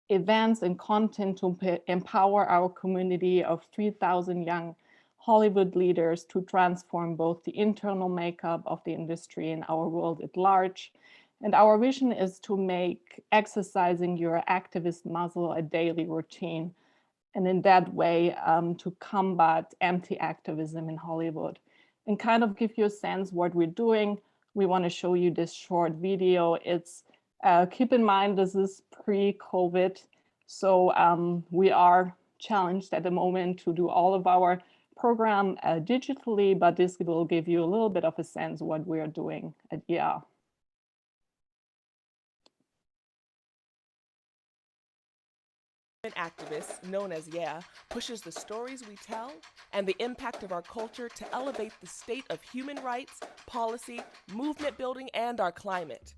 events and content to empower our community of 3,000 young Hollywood leaders to transform both the internal makeup of the industry and our world at large. And our vision is to make exercising your activist muscle a daily routine. And in that way, to combat anti-activism in Hollywood. And kind of give you a sense what we're doing. We want to show you this short video. It's keep in mind, this is pre-COVID. So we are challenged at the moment to do all of our program digitally, but this will give you a little bit of a sense of what we are doing at YEA. Activist known as YEA pushes the stories we tell and the impact of our culture to elevate the state of human rights, policy, movement building, and our climate.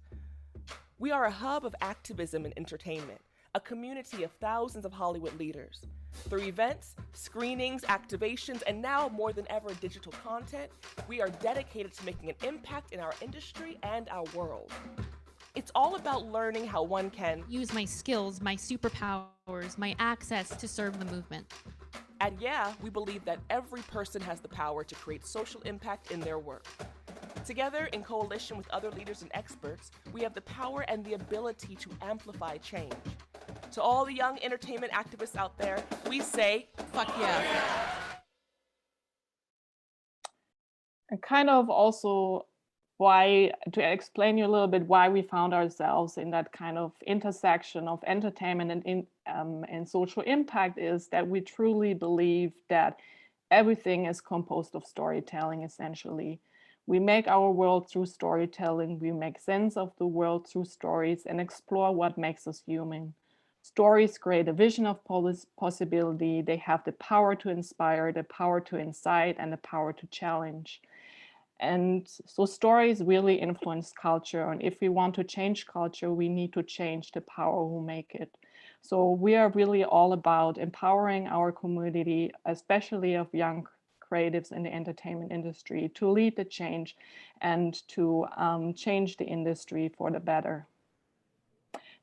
We are a hub of activism and entertainment, a community of thousands of Hollywood leaders. Through events, screenings, activations, and now more than ever digital content, we are dedicated to making an impact in our industry and our world. It's all about learning how one can use my skills, my superpowers, my access to serve the movement. At YEA, we believe that every person has the power to create social impact in their work. Together, in coalition with other leaders and experts, we have the power and the ability to amplify change. To all the young entertainment activists out there, we say, fuck yeah. And kind of also why, to explain you a little bit why we found ourselves in that kind of intersection of entertainment and social impact, is that we truly believe that everything is composed of storytelling, essentially. We make our world through storytelling, we make sense of the world through stories and explore what makes us human. Stories create a vision of possibility, they have the power to inspire, the power to incite, and the power to challenge. And so stories really influence culture. And if we want to change culture, we need to change the power who make it. So we are really all about empowering our community, especially of young creatives in the entertainment industry, to lead the change and to change the industry for the better.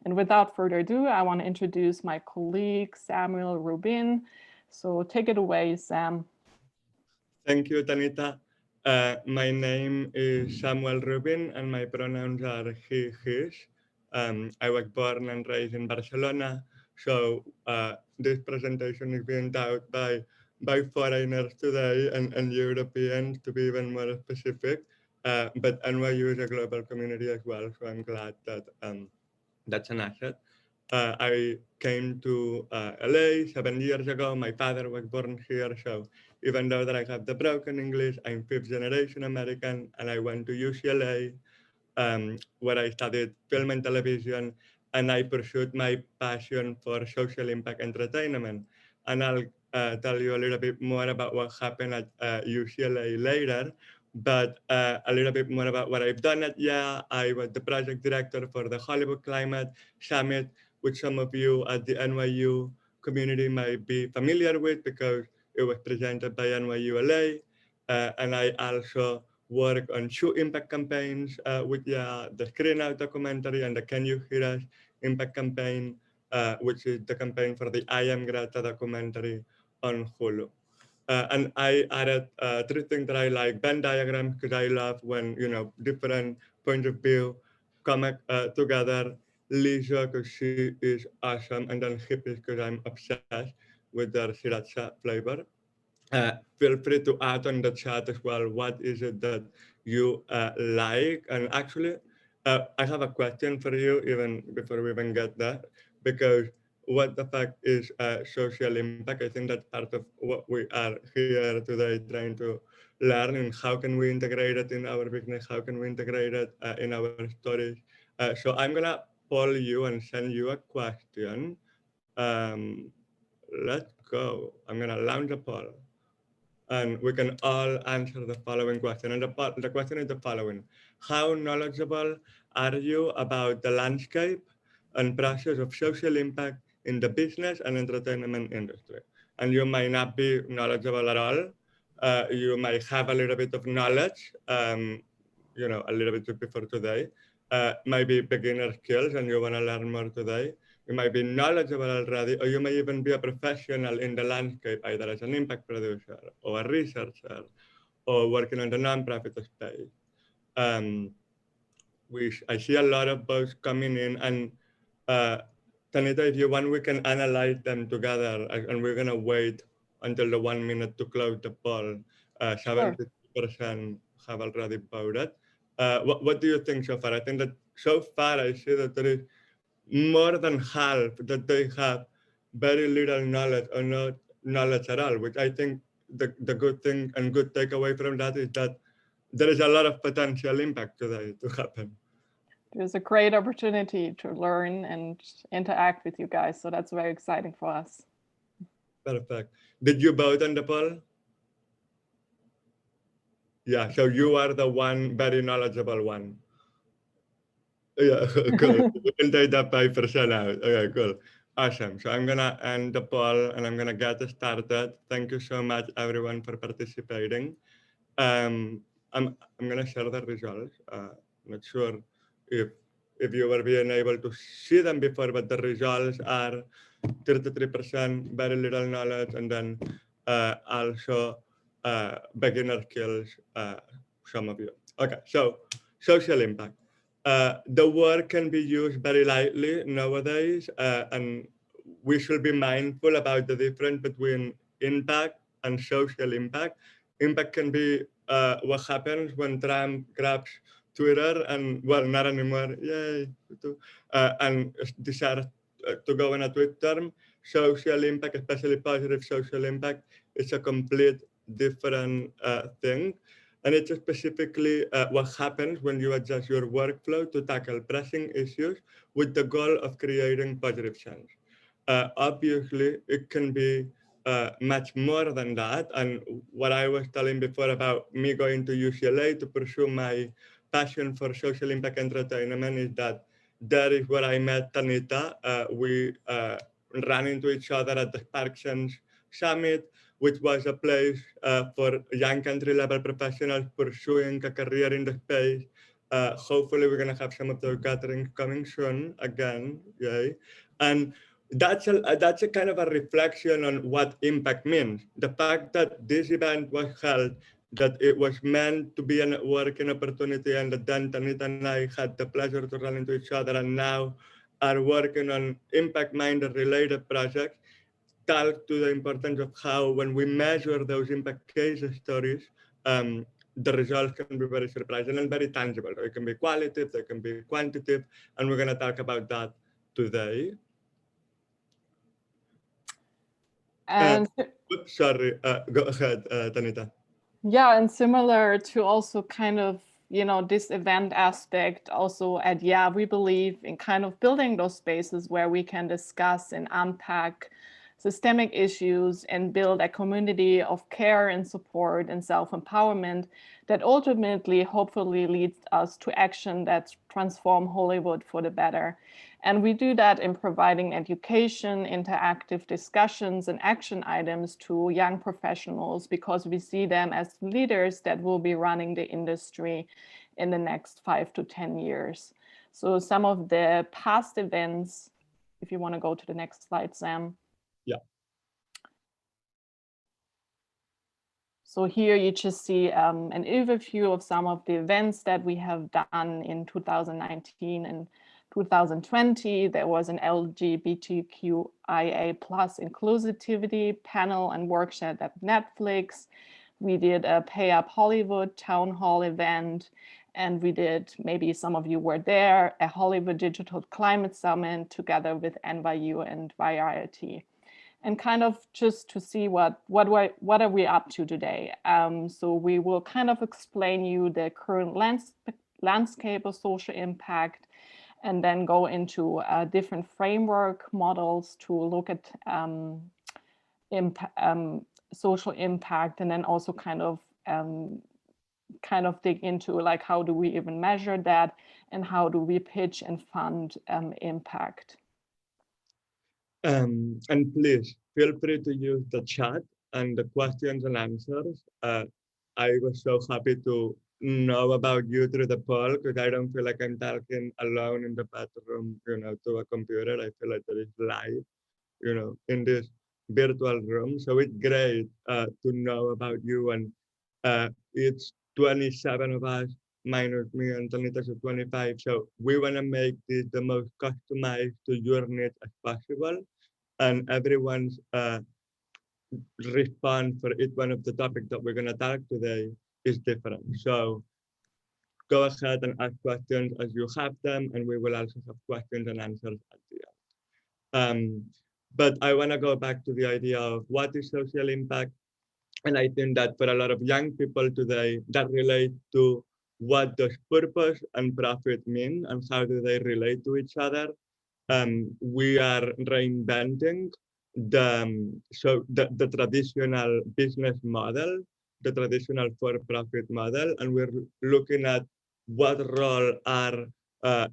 And without further ado, I want to introduce my colleague, Samuel Rubin. So take it away, Sam. Thank you, Tanita. My name is Samuel Rubin and my pronouns are he, his. I was born and raised in Barcelona, so this presentation is being taught by foreigners today and Europeans, to be even more specific. But NYU is a global community as well, so I'm glad that that's an asset. I came to LA 7 years ago. My father was born here, so even though that I have the broken English, I'm fifth generation American, and I went to UCLA, where I studied film and television, and I pursued my passion for social impact entertainment. And I'll tell you a little bit more about what happened at UCLA later, but a little bit more about what I've done at YEA. I was the project director for the Hollywood Climate Summit, which some of you at the NYU community might be familiar with because it was presented by NYU LA. And I also work on 2 impact campaigns with the Screen Out documentary and the Can You Hear Us impact campaign, which is the campaign for the I Am Greta documentary on Hulu. And I added 3 things that I like: Venn diagrams, because I love when different points of view come together. Lisa, because she is awesome, and then hippies, because I'm obsessed with their sriracha flavor. Feel free to add on the chat as well, what is it that you like? And actually, I have a question for you even before we even get that, because what the fuck is social impact? I think that's part of what we are here today trying to learn, and how can we integrate it in our business? How can we integrate it in our stories? So I'm gonna poll you and send you a question. Let's go. I'm gonna launch a poll, and we can all answer the following question. And the question is the following: how knowledgeable are you about the landscape and process of social impact in the business and entertainment industry? And you might not be knowledgeable at all. You might have a little bit of knowledge, a little bit before today, maybe beginner skills, and you want to learn more today. You might be knowledgeable already, or you may even be a professional in the landscape, either as an impact producer or a researcher or working on the nonprofit space. I see a lot of those coming in, and Tanita, if you want, we can analyze them together, and we're gonna wait until the 1 minute to close the poll. 70% have already voted. What do you think so far? I think that so far I see that there is more than half that they have very little knowledge or no knowledge at all, which I think the good thing and good takeaway from that is that there is a lot of potential impact today to happen. There's a great opportunity to learn and interact with you guys. So that's very exciting for us. Perfect. Did you vote on the poll? Yeah, so you are the one very knowledgeable one. Yeah, cool. We can take that 5% out. Okay, cool. Awesome. So I'm gonna end the poll and I'm gonna get started. Thank you so much, everyone, for participating. I'm gonna share the results. Not sure if you were being able to see them before, but the results are 33% very little knowledge, and then also beginner skills, some of you. Okay, so social impact. The word can be used very lightly nowadays, and we should be mindful about the difference between impact and social impact. Impact can be what happens when Trump grabs Twitter and, well, not anymore, yay, and decides to go on a tweet term. Social impact, especially positive social impact, is a complete different thing. And it's specifically what happens when you adjust your workflow to tackle pressing issues with the goal of creating positive change. Obviously, it can be much more than that. And what I was telling before about me going to UCLA to pursue my passion for social impact entertainment is that that is where I met Tanita. We ran into each other at the SparkSense Summit, which was a place for young entry-level professionals pursuing a career in the space. Hopefully, we're going to have some of those gatherings coming soon again. Yay. And that's a kind of a reflection on what impact means. The fact that this event was held, that it was meant to be a networking opportunity, and that then Tanita and I had the pleasure to run into each other and now are working on impact-minded related projects, talk to the importance of how, when we measure those impact case stories, the results can be very surprising and very tangible. They can be qualitative, they can be quantitative, and we're going to talk about that today. And sorry, go ahead, Tanita. Yeah, and similar to also kind of, this event aspect also at YEA, we believe in kind of building those spaces where we can discuss and unpack systemic issues and build a community of care and support and self-empowerment that ultimately, hopefully, leads us to action that transform Hollywood for the better. And we do that in providing education, interactive discussions, and action items to young professionals, because we see them as leaders that will be running the industry in the next 5 to 10 years. So some of the past events, if you want to go to the next slide, Sam. Yeah. So here you just see an overview of some of the events that we have done in 2019 and 2020. There was an LGBTQIA+ inclusivity panel and workshop at Netflix. We did a Pay Up Hollywood town hall event. And we did, maybe some of you were there, a Hollywood Digital Climate Summit together with NYU and Variety. And kind of just to see what are we up to today. So we will kind of explain you the current landscape of social impact, and then go into different framework models to look at social impact, and then also kind of dig into, like, how do we even measure that, and how do we pitch and fund impact. And please feel free to use the chat and the questions and answers. I was so happy to know about you through the poll, because I don't feel like I'm talking alone in the bathroom, to a computer. I feel like there is live, in this virtual room. So it's great to know about you. And it's 27 of us minus me and Tanita, so 25. So we want to make this the most customized to your needs as possible. And everyone's response for each one of the topics that we're going to talk today is different. So go ahead and ask questions as you have them, and we will also have questions and answers at the end. But I want to go back to the idea of what is social impact. And I think that for a lot of young people today, that relate to what does purpose and profit mean and how do they relate to each other. We are reinventing the traditional business model, the traditional for-profit model, and we're looking at what role are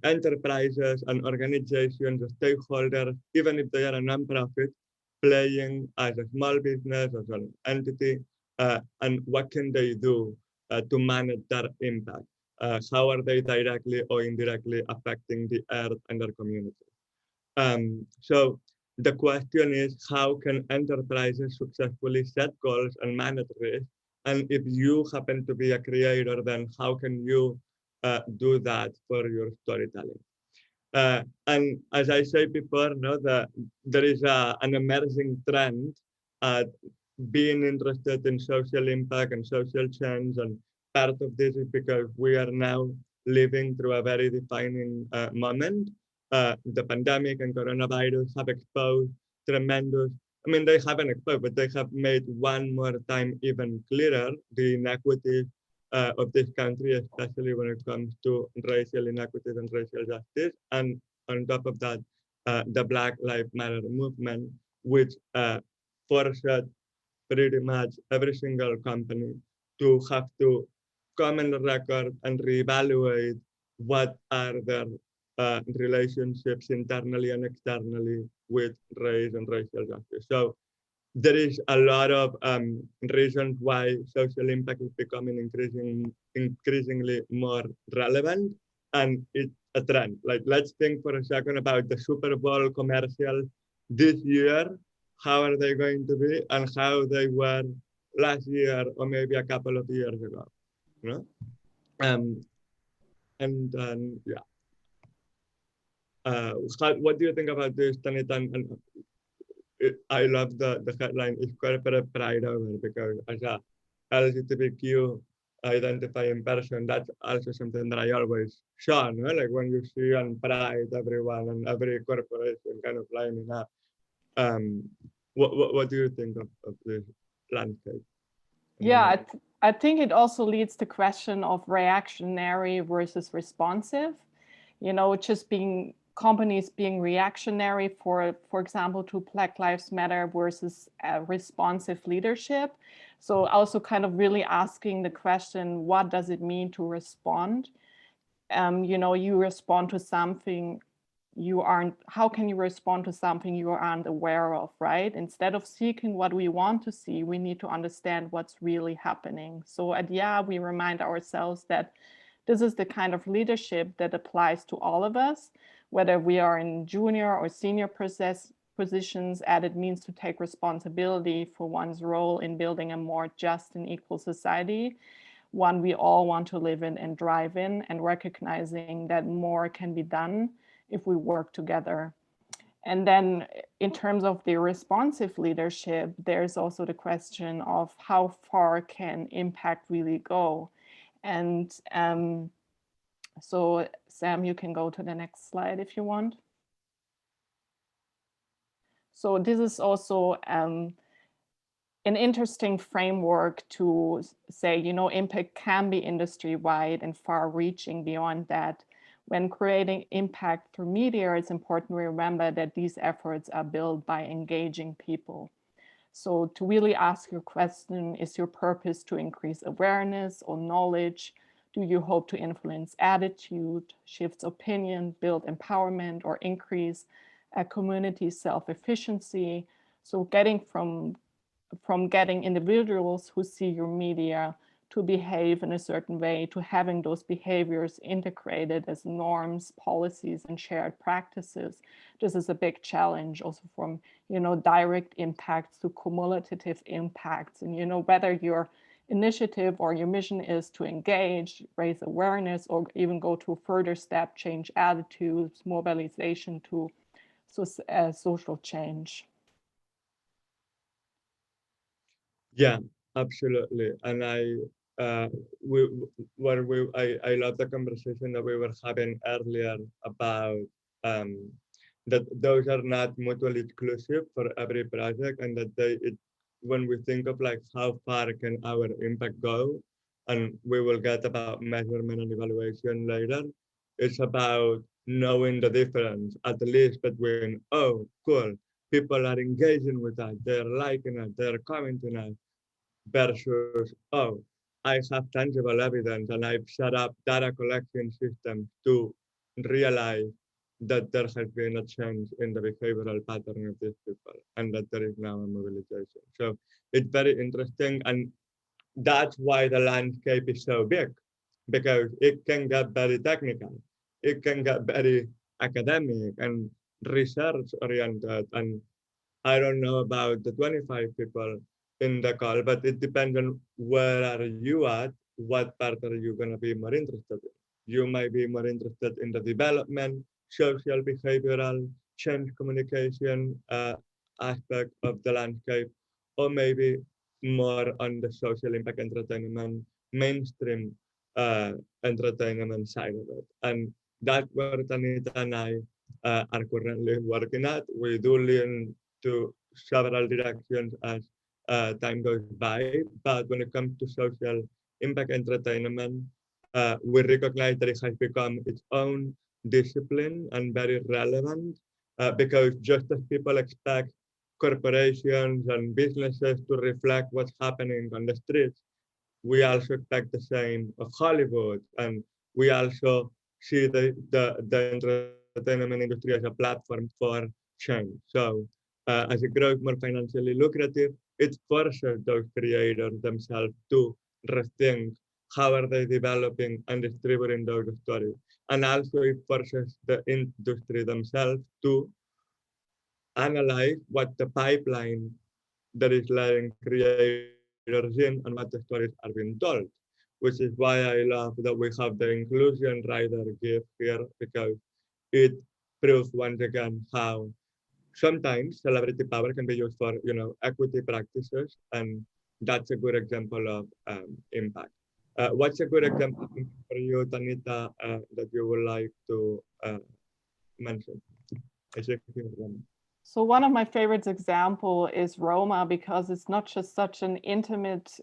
enterprises and organizations, stakeholders, even if they are a nonprofit, playing as a small business, as an entity, and what can they do to manage that impact? How are they directly or indirectly affecting the earth and their community? So the question is, how can enterprises successfully set goals and manage risk? And if you happen to be a creator, then how can you do that for your storytelling? And as I said before, there is an emerging trend at being interested in social impact and social change. And part of this is because we are now living through a very defining moment. The pandemic and coronavirus have exposed tremendous, I mean, they haven't exposed, but they have made one more time even clearer the inequities of this country, especially when it comes to racial inequities and racial justice. And on top of that, the Black Lives Matter movement, which forced pretty much every single company to have to come on the record and reevaluate what are their relationships internally and externally with race and racial justice. So there is a lot of reasons why social impact is becoming increasingly more relevant, and it's a trend. Like, let's think for a second about the Super Bowl commercials this year. How are they going to be, and how they were last year or maybe a couple of years ago? You know, and yeah. What do you think about this, Tanita? And I love the headline is corporate pride over, because as a LGBTQ identifying person, that's also something that I always show, no? Like when you see on Pride everyone and every corporation kind of lining up. What do you think of this landscape? Yeah, I think it also leads to question of reactionary versus responsive. Just being companies being reactionary, for example, to Black Lives Matter versus responsive leadership. So also kind of really asking the question, what does it mean to respond? You respond to something how can you respond to something you aren't aware of, right? Instead of seeking what we want to see, we need to understand what's really happening. So at YEA, we remind ourselves that this is the kind of leadership that applies to all of us, whether we are in junior or senior positions, and it means to take responsibility for one's role in building a more just and equal society, one we all want to live in and drive in, and recognizing that more can be done if we work together. And then in terms of the responsive leadership, there's also the question of how far can impact really go? And so Sam, you can go to the next slide if you want. So this is also an interesting framework to say, impact can be industry-wide and far-reaching beyond that. When creating impact through media, it's important to remember that these efforts are built by engaging people. So to really ask your question, is your purpose to increase awareness or knowledge? Do you hope to influence attitude, shift opinion, build empowerment, or increase a community's self-efficiency? So getting from getting individuals who see your media to behave in a certain way, to having those behaviors integrated as norms, policies, and shared practices. This is a big challenge also from, direct impacts to cumulative impacts. And, whether your initiative or your mission is to engage, raise awareness, or even go to a further step, change attitudes, mobilization to social change. Yeah, absolutely. And uh, we, I love the conversation that we were having earlier about um, that those are not mutually exclusive for every project, and that when we think of like how far can our impact go, and we will get about measurement and evaluation later, it's about knowing the difference, at least between, oh, cool, people are engaging with us, they're liking us, they're commenting us, versus, oh, I have tangible evidence and I've set up data collection systems to realize that there has been a change in the behavioral pattern of these people and that there is now a mobilization. So it's very interesting. And that's why the landscape is so big, because it can get very technical. It can get very academic and research oriented. And I don't know about the 25 people in the call, but it depends on where are you at, what part are you going to be more interested in. You might be more interested in the development, social, behavioral, change communication aspect of the landscape, or maybe more on the social impact entertainment, mainstream uh, entertainment side of it. And that's where Tanita and I are currently working at. We do lean to several directions as time goes by. But when it comes to social impact entertainment, we recognize that it has become its own discipline and very relevant because just as people expect corporations and businesses to reflect what's happening on the streets, we also expect the same of Hollywood. And we also see the entertainment industry as a platform for change. So as it grows more financially lucrative, it forces those creators themselves to rethink how are they developing and distributing those stories. And also it forces the industry themselves to analyze what the pipeline that is letting creators in and what the stories are being told, which is why I love that we have the inclusion rider gift here, because it proves once again how sometimes celebrity power can be used for equity practices, and that's a good example of impact. What's a good example for you, Tanita, that you would like to mention? I see one. So one of my favorite example is Roma, because it's not just such an intimate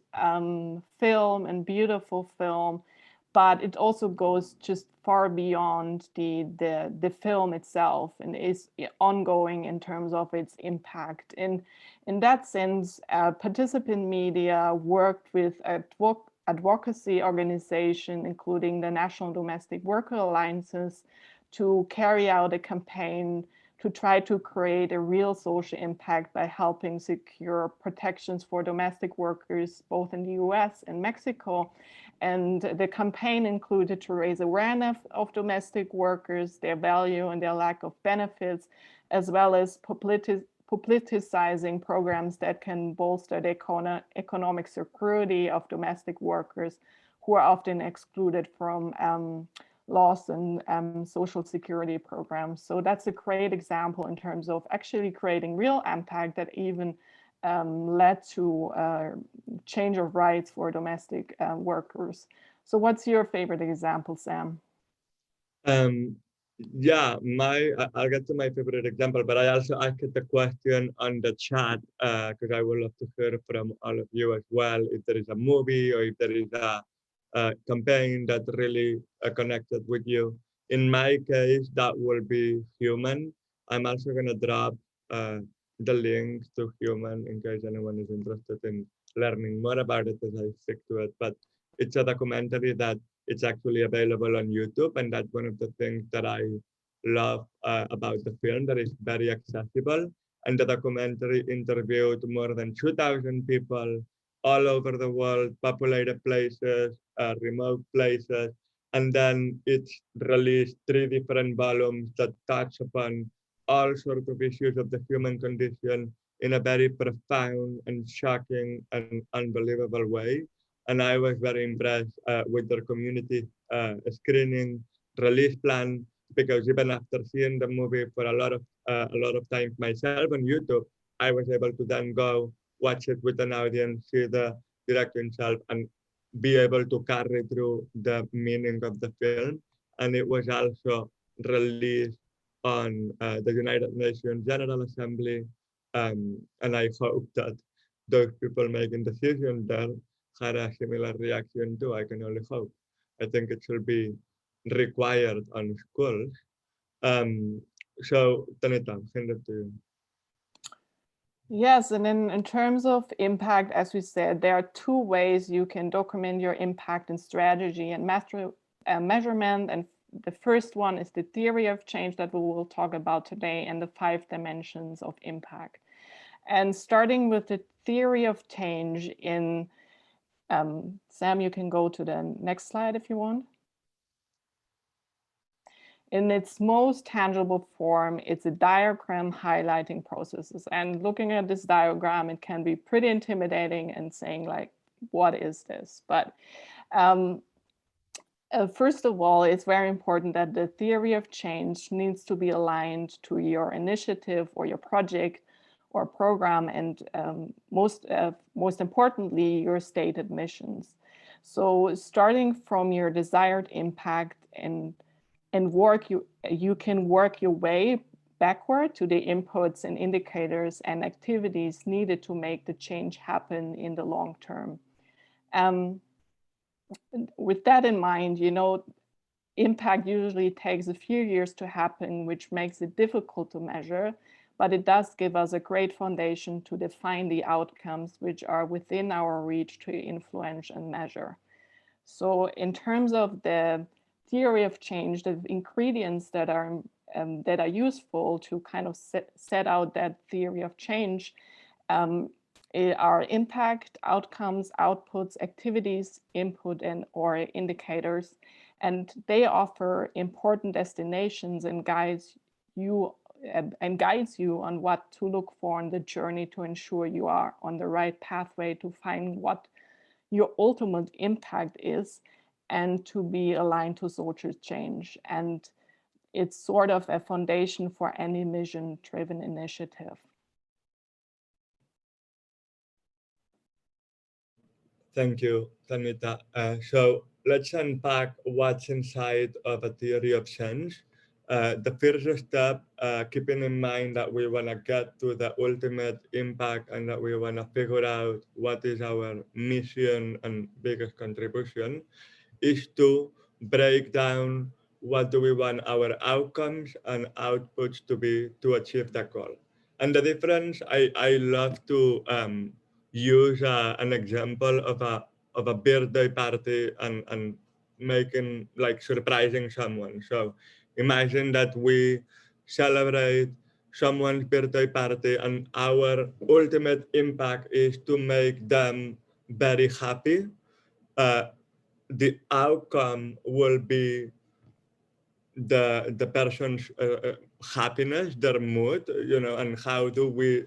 film and beautiful film, but it also goes just far beyond the film itself and is ongoing in terms of its impact. In that sense, participant media worked with advocacy organization, including the National Domestic Worker Alliances, to carry out a campaign to try to create a real social impact by helping secure protections for domestic workers, both in the US and Mexico. And the campaign included to raise awareness of domestic workers, their value and their lack of benefits, as well as politicizing programs that can bolster the economic security of domestic workers who are often excluded from laws and social security programs. So that's a great example in terms of actually creating real impact that even led to change of rights for domestic workers. So what's your favorite example, Sam? Yeah, I'll get to my favorite example, but I also asked the question on the chat because I would love to hear from all of you as well. If there is a movie or if there is a campaign that really connected with you. In my case, that will be Human. I'm also going to drop the link to Human in case anyone is interested in learning more about it as I stick to it. But it's a documentary that it's actually available on YouTube, and that's one of the things that I love about the film, that is very accessible. And the documentary interviewed more than 2,000 people all over the world, populated places, remote places, and then it's released 3 different volumes that touch upon all sorts of issues of the human condition in a very profound and shocking and unbelievable way. And I was very impressed with their community screening release plan, because even after seeing the movie for a lot of times myself on YouTube, I was able to then go watch it with an audience, see the director himself, and be able to carry through the meaning of the film. And it was also released on the United Nations General Assembly. And I hope that those people making decisions there had a similar reaction too. I can only hope. I think it should be required on schools. Um, so, Tanita, I'll send it to you. Yes, and in terms of impact, as we said, there are 2 ways you can document your impact and strategy and measurement. And the first one is the theory of change that we will talk about today, and the 5 dimensions of impact. And starting with the theory of change in, Sam, you can go to the next slide if you want. In its most tangible form, it's a diagram highlighting processes. And looking at this diagram, it can be pretty intimidating and saying like, what is this? But first of all, it's very important that the theory of change needs to be aligned to your initiative or your project or program, and most importantly, your stated missions. So starting from your desired impact and you can work your way backward to the inputs and indicators and activities needed to make the change happen in the long term. With that in mind, impact usually takes a few years to happen, which makes it difficult to measure, but it does give us a great foundation to define the outcomes which are within our reach to influence and measure. So in terms of the theory of change, the ingredients that are useful to kind of set out that theory of change are impact, outcomes, outputs, activities, input, or indicators. And they offer important destinations and guides you on what to look for in the journey to ensure you are on the right pathway to find what your ultimate impact is and to be aligned to social change. And it's sort of a foundation for any mission-driven initiative. Thank you, Tanita. So let's unpack what's inside of a theory of change. The first step, keeping in mind that we want to get to the ultimate impact and that we want to figure out what is our mission and biggest contribution, is to break down what do we want our outcomes and outputs to be to achieve that goal. And the difference, I love to use an example of a birthday party and making like surprising someone. So imagine that we celebrate someone's birthday party and our ultimate impact is to make them very happy. The outcome will be the person's happiness, their mood, and how do we,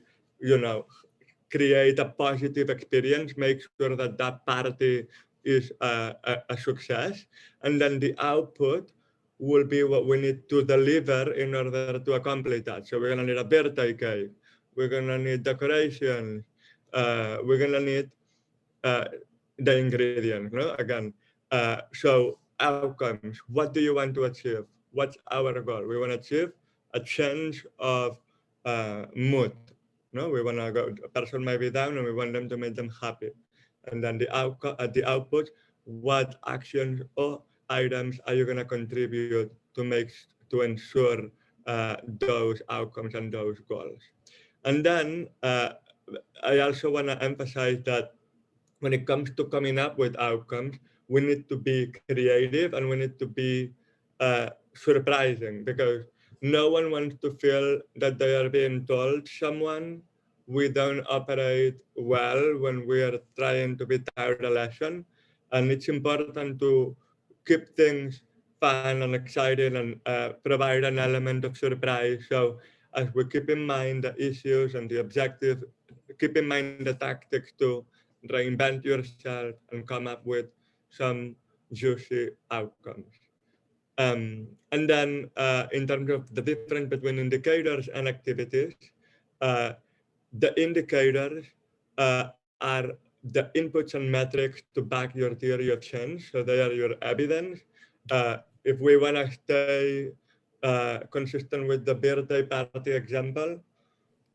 create a positive experience, make sure that that party is a success, and then the output will be what we need to deliver in order to accomplish that. So we're gonna need a birthday cake, we're gonna need decorations, we're gonna need the ingredients, no? Again, so outcomes, what do you want to achieve? What's our goal? We want to achieve a change of mood, no? We want to go, a person might be down and we want them to make them happy. And then the output, what actions or items are you going to contribute to ensure those outcomes and those goals? And then I also want to emphasize that when it comes to coming up with outcomes, we need to be creative and we need to be surprising, because no one wants to feel that they are being told someone we don't operate well when we are trying to beat out a lesson. And it's important to keep things fun and exciting and provide an element of surprise. So as we keep in mind the issues and the objective, keep in mind the tactics to reinvent yourself and come up with some juicy outcomes. And then in terms of the difference between indicators and activities, uh, the indicators are the inputs and metrics to back your theory of change. So they are your evidence. If we want to stay consistent with the birthday party example,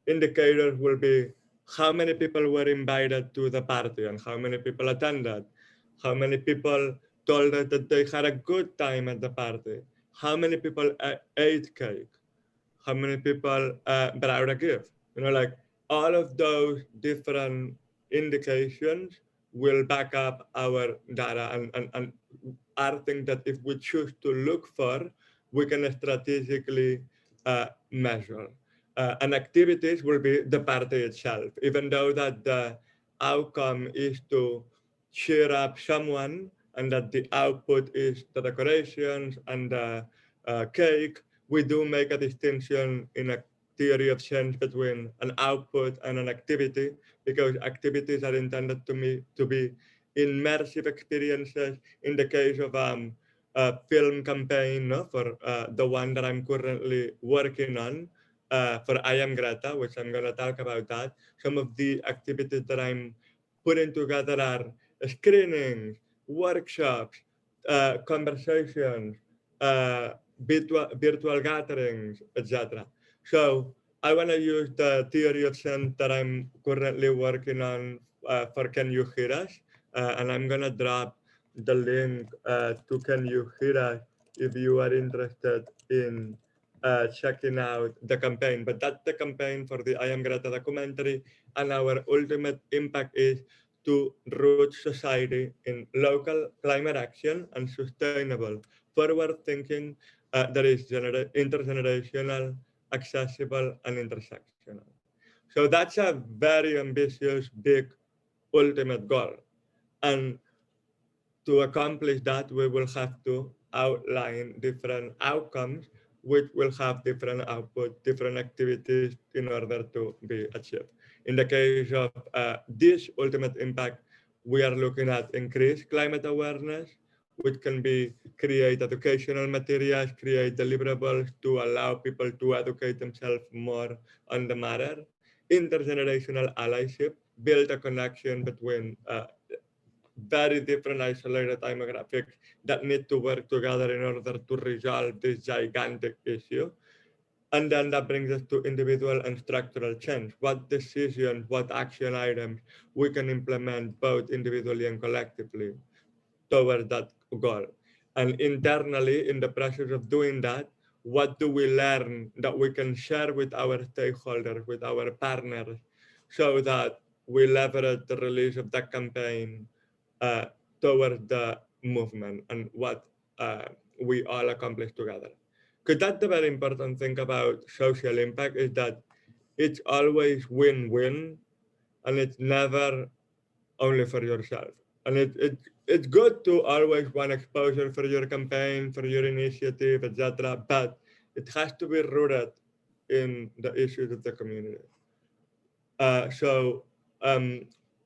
indicators will be how many people were invited to the party and how many people attended, how many people told us that they had a good time at the party, how many people ate cake, how many people brought a gift. Like all of those different indications will back up our data and are things that if we choose to look for, we can strategically measure. And activities will be the party itself, even though that the outcome is to cheer up someone and that the output is the decorations and the cake, we do make a distinction in a theory of change between an output and an activity, because activities are intended to be immersive experiences. In the case of a film campaign, no, for the one that I'm currently working on, for I Am Greta, which I'm going to talk about that, some of the activities that I'm putting together are screenings, workshops, conversations, virtual gatherings, etc. So I want to use the theory of change that I'm currently working on for Can You Hear Us? And I'm going to drop the link to Can You Hear Us if you are interested in checking out the campaign. But that's the campaign for the I Am Greta documentary. And our ultimate impact is to root society in local climate action and sustainable, forward thinking that is intergenerational, accessible, and intersectional. So that's a very ambitious, big, ultimate goal. And to accomplish that, we will have to outline different outcomes, which will have different output, different activities in order to be achieved. In the case of this ultimate impact, we are looking at increased climate awareness, which can be create educational materials, create deliverables to allow people to educate themselves more on the matter, intergenerational allyship, build a connection between very different isolated demographics that need to work together in order to resolve this gigantic issue. And then that brings us to individual and structural change. What decisions, what action items we can implement both individually and collectively towards that goal. And internally, in the process of doing that, what do we learn that we can share with our stakeholders, with our partners, so that we leverage the release of that campaign uh, towards the movement and what we all accomplish together. Because that's the very important thing about social impact, is that it's always win-win and it's never only for yourself. And it's good to always want exposure for your campaign, for your initiative, etc. But it has to be rooted in the issues of the community. So um,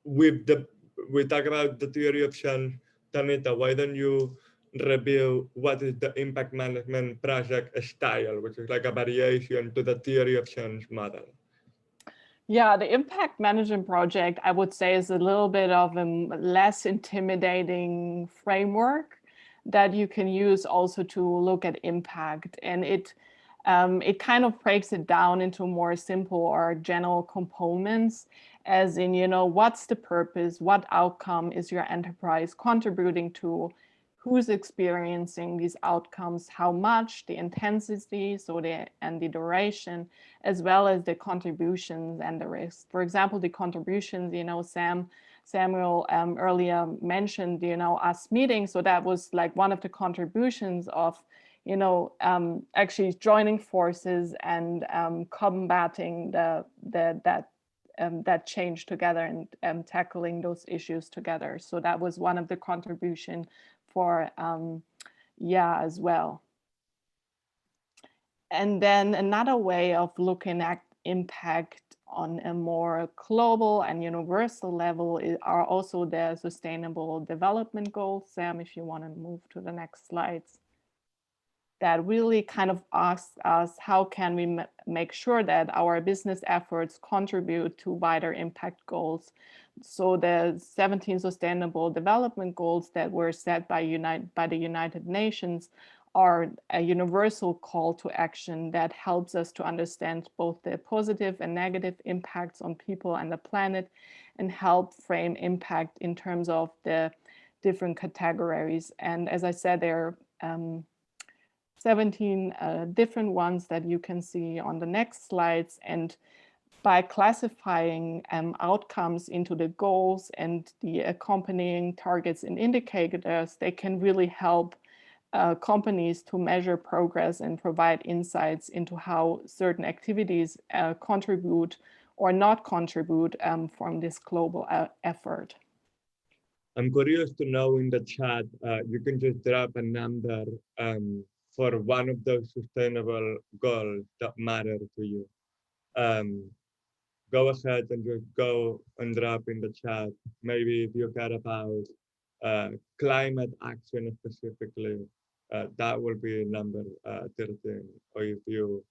with the we talk about the theory of change. Tanita, why don't you review what is the impact management project style, which is like a variation to the theory of change model? Yeah, the impact management project, I would say, is a little bit of a less intimidating framework that you can use also to look at impact. And it kind of breaks it down into more simple or general components, as in, what's the purpose, what outcome is your enterprise contributing to, who's experiencing these outcomes, how much, the intensity, and the duration, as well as the contributions and the risk. For example, the contributions, Samuel earlier mentioned, us meeting. So that was like one of the contributions of, actually joining forces and combating that that change together and tackling those issues together. So that was one of the contribution for YEA as well. And then another way of looking at impact on a more global and universal level are also the Sustainable Development Goals. Sam, if you want to move to the next slides. That really kind of asks us, how can we make sure that our business efforts contribute to wider impact goals? So the 17 Sustainable Development Goals that were set by the United Nations are a universal call to action that helps us to understand both the positive and negative impacts on people and the planet, and help frame impact in terms of the different categories. And as I said, there are 17 different ones that you can see on the next slides. And by classifying outcomes into the goals and the accompanying targets and indicators, they can really help companies to measure progress and provide insights into how certain activities contribute or not contribute from this global effort. I'm curious to know in the chat, you can just drop a number for one of those sustainable goals that matter to you. Go ahead and just go and drop in the chat. Maybe if you care about climate action specifically, that will be number 13. Or if you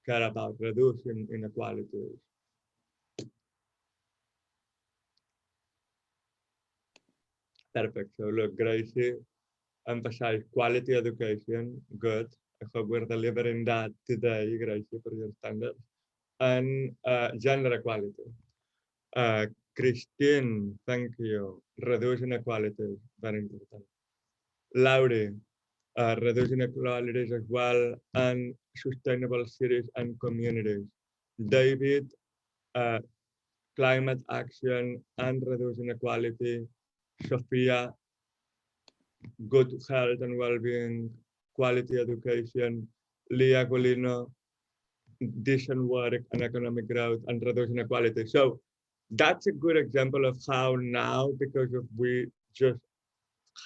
care about reducing inequalities. Perfect. So look, Gracie emphasize quality education. Good. I hope we're delivering that today, Gracie, for your standards. And gender equality. Christine, thank you. Reduce inequalities, very important. Laurie, reduce inequalities as well, and sustainable cities and communities. David, climate action and reduce inequality. Sophia, good health and well-being, quality education. Leah Golino, decent work and economic growth and reduce inequality. So that's a good example of how now, because of we just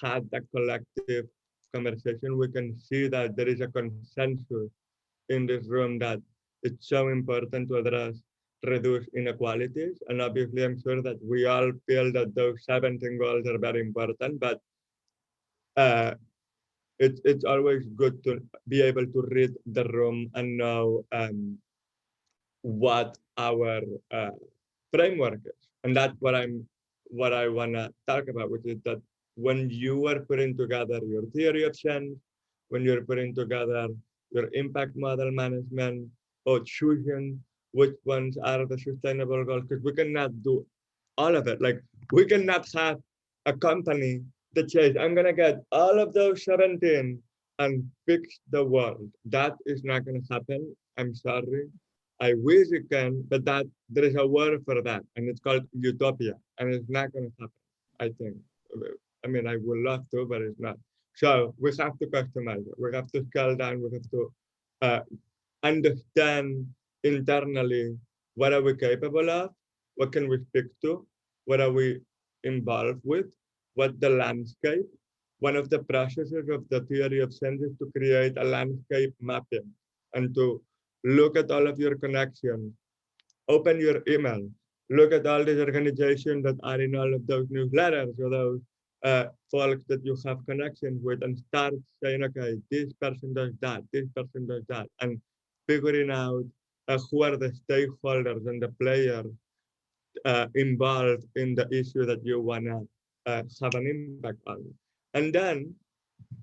had that collective conversation, we can see that there is a consensus in this room that it's so important to address reduce inequalities. And obviously, I'm sure that we all feel that those 17 goals are very important, but it's always good to be able to read the room and know what our framework is. And that's what I want to talk about, which is that when you are putting together your theory of change, when you're putting together your impact model management, or choosing which ones are the sustainable goals, because we cannot do all of it. Like, we cannot have a company that says, I'm going to get all of those 17 and fix the world. That is not going to happen. I'm sorry. I wish it can, but that there is a word for that, and it's called utopia, and it's not going to happen, I think. I mean, I would love to, but it's not. So we have to customize it. We have to scale down. We have to understand internally what are we capable of, what can we speak to, what are we involved with, what the landscape. One of the processes of the theory of change is to create a landscape mapping and to look at all of your connections, open your email, look at all these organizations that are in all of those newsletters or those folks that you have connections with, and start saying, okay, this person does that, this person does that, and figuring out who are the stakeholders and the players involved in the issue that you want to have an impact on. And then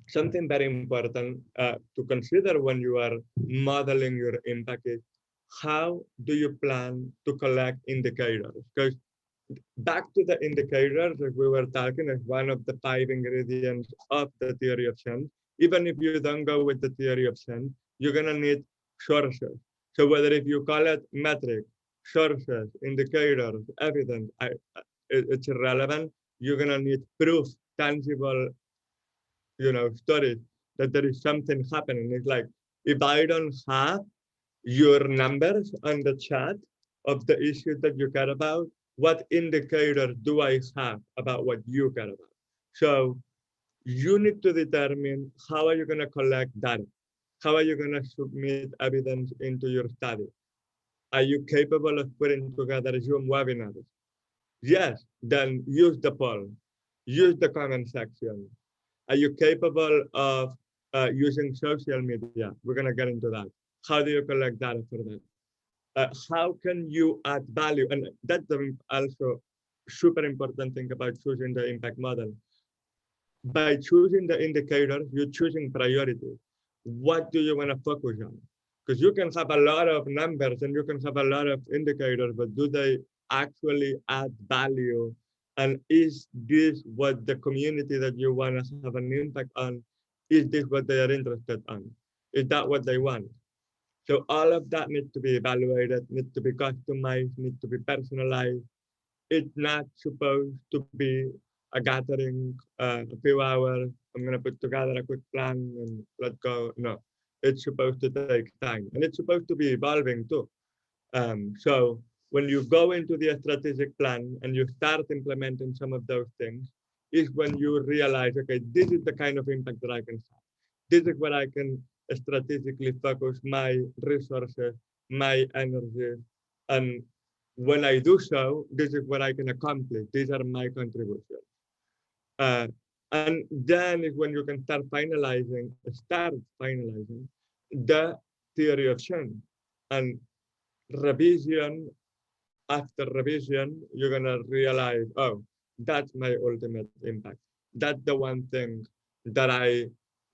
something very important to consider when you are modeling your impact is, how do you plan to collect indicators? Because back to the indicators, as we were talking, as one of the 5 ingredients of the theory of change. Even if you don't go with the theory of change, you're going to need sources. So whether if you call it metric, sources, indicators, evidence, it's irrelevant. You're going to need proof, tangible, stories that there is something happening. It's like, if I don't have your numbers on the chat, of the issues that you care about, what indicators do I have about what you care about? So you need to determine how are you going to collect data? How are you going to submit evidence into your study? Are you capable of putting together Zoom webinars? Yes, then use the poll, use the comment section. Are you capable of using social media? We're going to get into that. How do you collect data for that? How can you add value? And that's also super important thing about choosing the impact model. By choosing the indicators, you're choosing priorities. What do you want to focus on? Because you can have a lot of numbers and you can have a lot of indicators, but do they actually add value? And is this what the community that you want to have an impact on, is this what they are interested in? Is that what they want? So all of that needs to be evaluated, needs to be customized, needs to be personalized. It's not supposed to be a gathering, a few hours. I'm going to put together a quick plan and let's go. No, it's supposed to take time and it's supposed to be evolving too. So when you go into the strategic plan and you start implementing some of those things, is when you realize, okay, this is the kind of impact that I can have. This is where I can strategically focus my resources, my energy, and when I do so, this is what I can accomplish. These are my contributions. Uh, and then is when you can start finalizing the theory of change. And revision after revision, you're gonna realize, oh, that's my ultimate impact. That's the one thing that I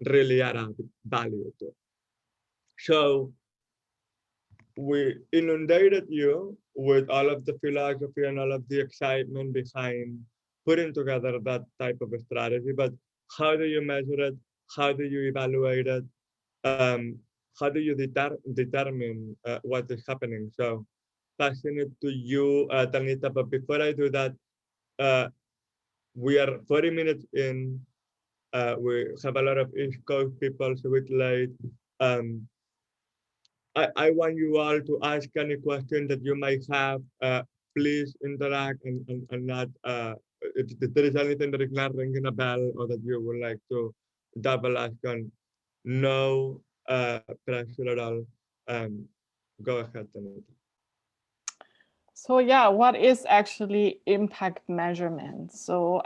really add value to. So we inundated you with all of the philosophy and all of the excitement behind putting together that type of a strategy. But how do you measure it? How do you evaluate it? How do you determine what is happening? So passing it to you, Tanita. But before I do that, uh, we are 40 minutes in. We have a lot of East Coast people, so it's late. Um, I want you all to ask any question that you might have. Please interact and not, if there is anything that is not ringing a bell or that you would like to double ask on, no pressure at all. Um, Go ahead, Tanita. So yeah, what is actually impact measurement? So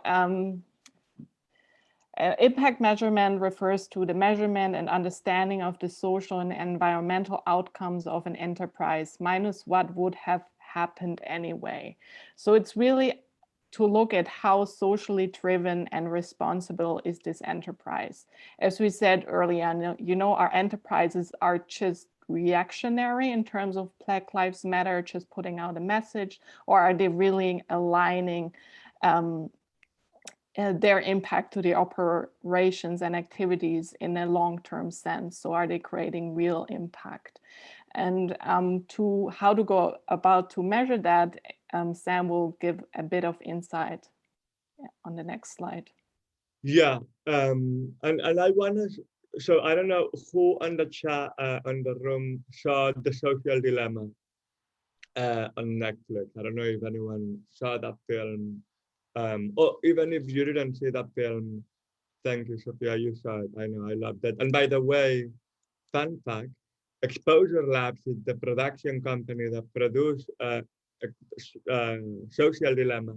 impact measurement refers to the measurement and understanding of the social and environmental outcomes of an enterprise minus what would have happened anyway. So it's really to look at how socially driven and responsible is this enterprise. As we said earlier, our enterprises are just reactionary in terms of Black Lives Matter, just putting out a message, or are they really aligning their impact to the operations and activities in a long-term sense? So are they creating real impact? And to how to go about to measure that, Sam will give a bit of insight on the next slide. Yeah, and I want to, so I don't know who on the chat, on the room saw The Social Dilemma on Netflix. I don't know if anyone saw that film, or even if you didn't see that film, thank you, Sophia, you saw it. I know, I love that. And by the way, fun fact, Exposure Labs is the production company that produced Social Dilemma,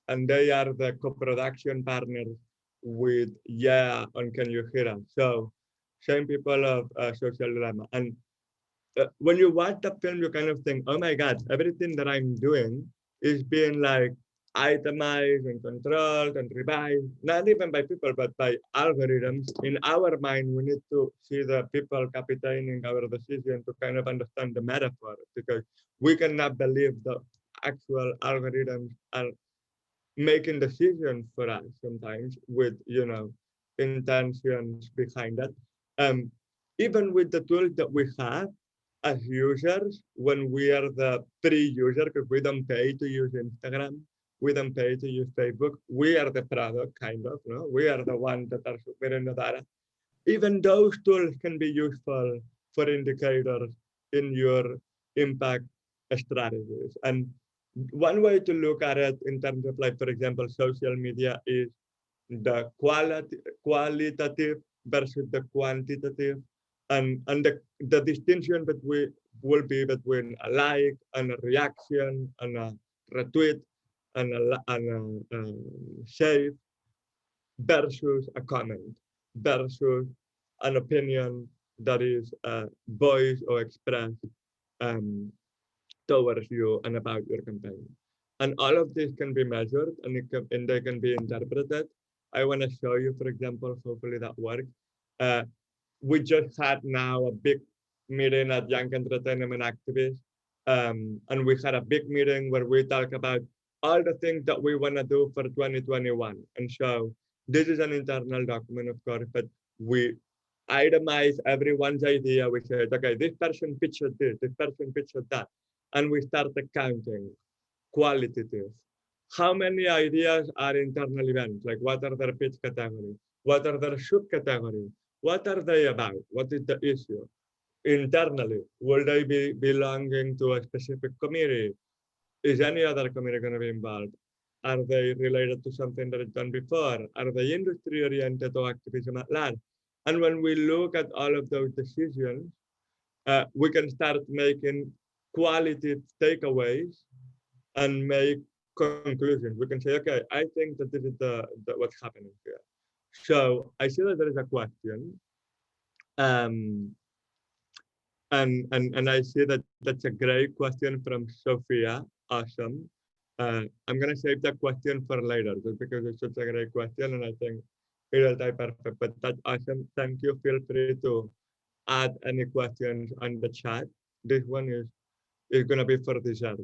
and they are the co-production partners with YEA on Can You Hear Us? So same people of Social Dilemma. And when you watch the film, you kind of think, oh my God, everything that I'm doing is being like itemized and controlled and revised, not even by people, but by algorithms. In our mind, we need to see the people capitalizing our decision to kind of understand the metaphor, because we cannot believe the actual algorithms are making decisions for us sometimes with, intentions behind that. Um, Even with the tools that we have as users, when we are the free user, because we don't pay to use Instagram, we don't pay to use Facebook, we are the product, kind of, no? We are the ones that are submitting the data. Even those tools can be useful for indicators in your impact strategies. And one way to look at it in terms of, like, for example, social media is the qualitative versus the quantitative, and the distinction between will be between a like and a reaction and a retweet and a save versus a comment versus an opinion that is voiced or expressed um, towards you and about your campaign. And all of this can be measured and they can be interpreted. I want to show you, for example, hopefully that works. We just had now a big meeting at Young Entertainment Activists, and we had a big meeting where we talk about all the things that we want to do for 2021. And so this is an internal document, of course, but we itemize everyone's idea. We said, okay, this person pitched this person pitched that. And we started counting qualitative. How many ideas are internal events? Like, what are their pitch categories? What are their subcategories? What are they about? What is the issue? Internally, will they be belonging to a specific committee? Is any other committee going to be involved? Are they related to something that is done before? Are they industry oriented or activism at large? And when we look at all of those decisions, we can start making qualitative takeaways and make conclusions. We can say, okay, I think that this is what's happening here. So I see that there is a question. And I see that that's a great question from Sophia. Awesome. I'm going to save that question for later just because it's such a great question and I think it'll be perfect. But that's awesome. Thank you. Feel free to add any questions on the chat. This one is going to be for dessert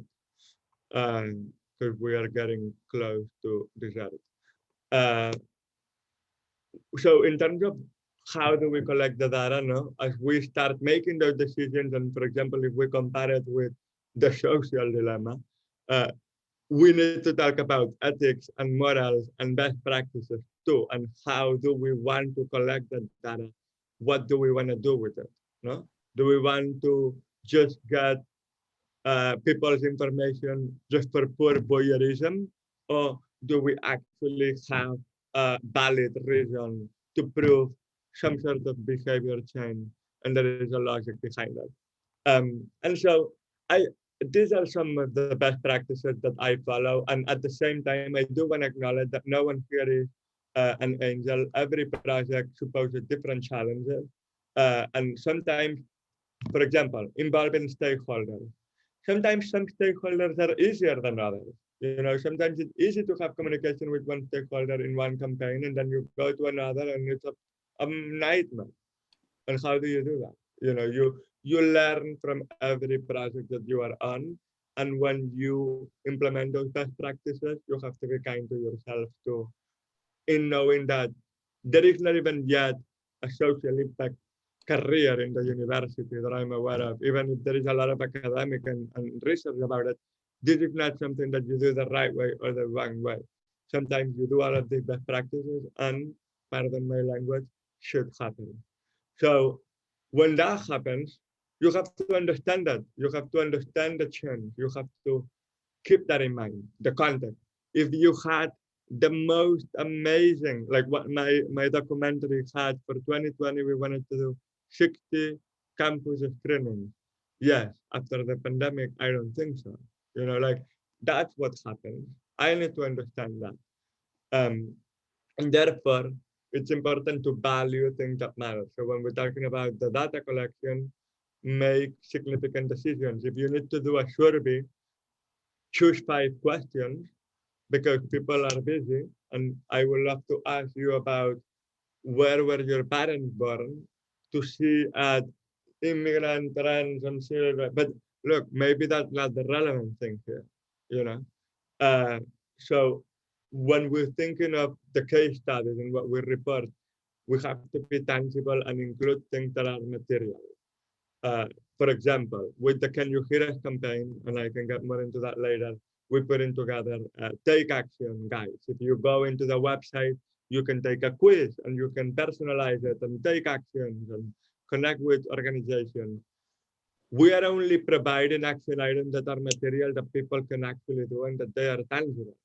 because we are getting close to dessert. So in terms of how do we collect the data, no? As we start making those decisions, and for example, if we compare it with the social dilemma, we need to talk about ethics and morals and best practices too, and how do we want to collect that data? What do we want to do with it? No? Do we want to just get people's information just for poor voyeurism, or do we actually have a valid reason to prove some sort of behavior change and there is a logic behind that? And so these are some of the best practices that I follow, and at the same time I do want to acknowledge that no one here is an angel. Every project supposes different challenges, and sometimes, for example, involving stakeholders. Sometimes some stakeholders are easier than others. You know, sometimes it's easy to have communication with one stakeholder in one campaign, and then you go to another, and it's a nightmare. And how do you do that? You know, you learn from every project that you are on, and when you implement those best practices, you have to be kind to yourself too, in knowing that there is not even yet a social impact career in the university that I'm aware of, even if there is a lot of academic and research about it. This is not something that you do the right way or the wrong way. Sometimes you do all of these best practices and, pardon my language, should happen. So when that happens, you have to understand that. You have to understand the change. You have to keep that in mind, the context. If you had the most amazing, like what my documentary had for 2020, we wanted to do 60 campus screenings. Yes, after the pandemic, I don't think so. You know, like that's what happens. I need to understand that. And therefore, it's important to value things that matter. So when we're talking about the data collection, make significant decisions. If you need to do a survey, choose 5 questions because people are busy. And I would love to ask you about where were your parents born to see at immigrant trends and children. But look, maybe that's not the relevant thing here, you know? So when we're thinking of the case studies and what we report, we have to be tangible and include things that are material. For example, with the Can You Hear Us campaign, and I can get more into that later, we put in together take action guides. If you go into the website, you can take a quiz and you can personalize it and take actions and connect with organizations. we are only providing action items that are material that people can actually do and that they are tangible.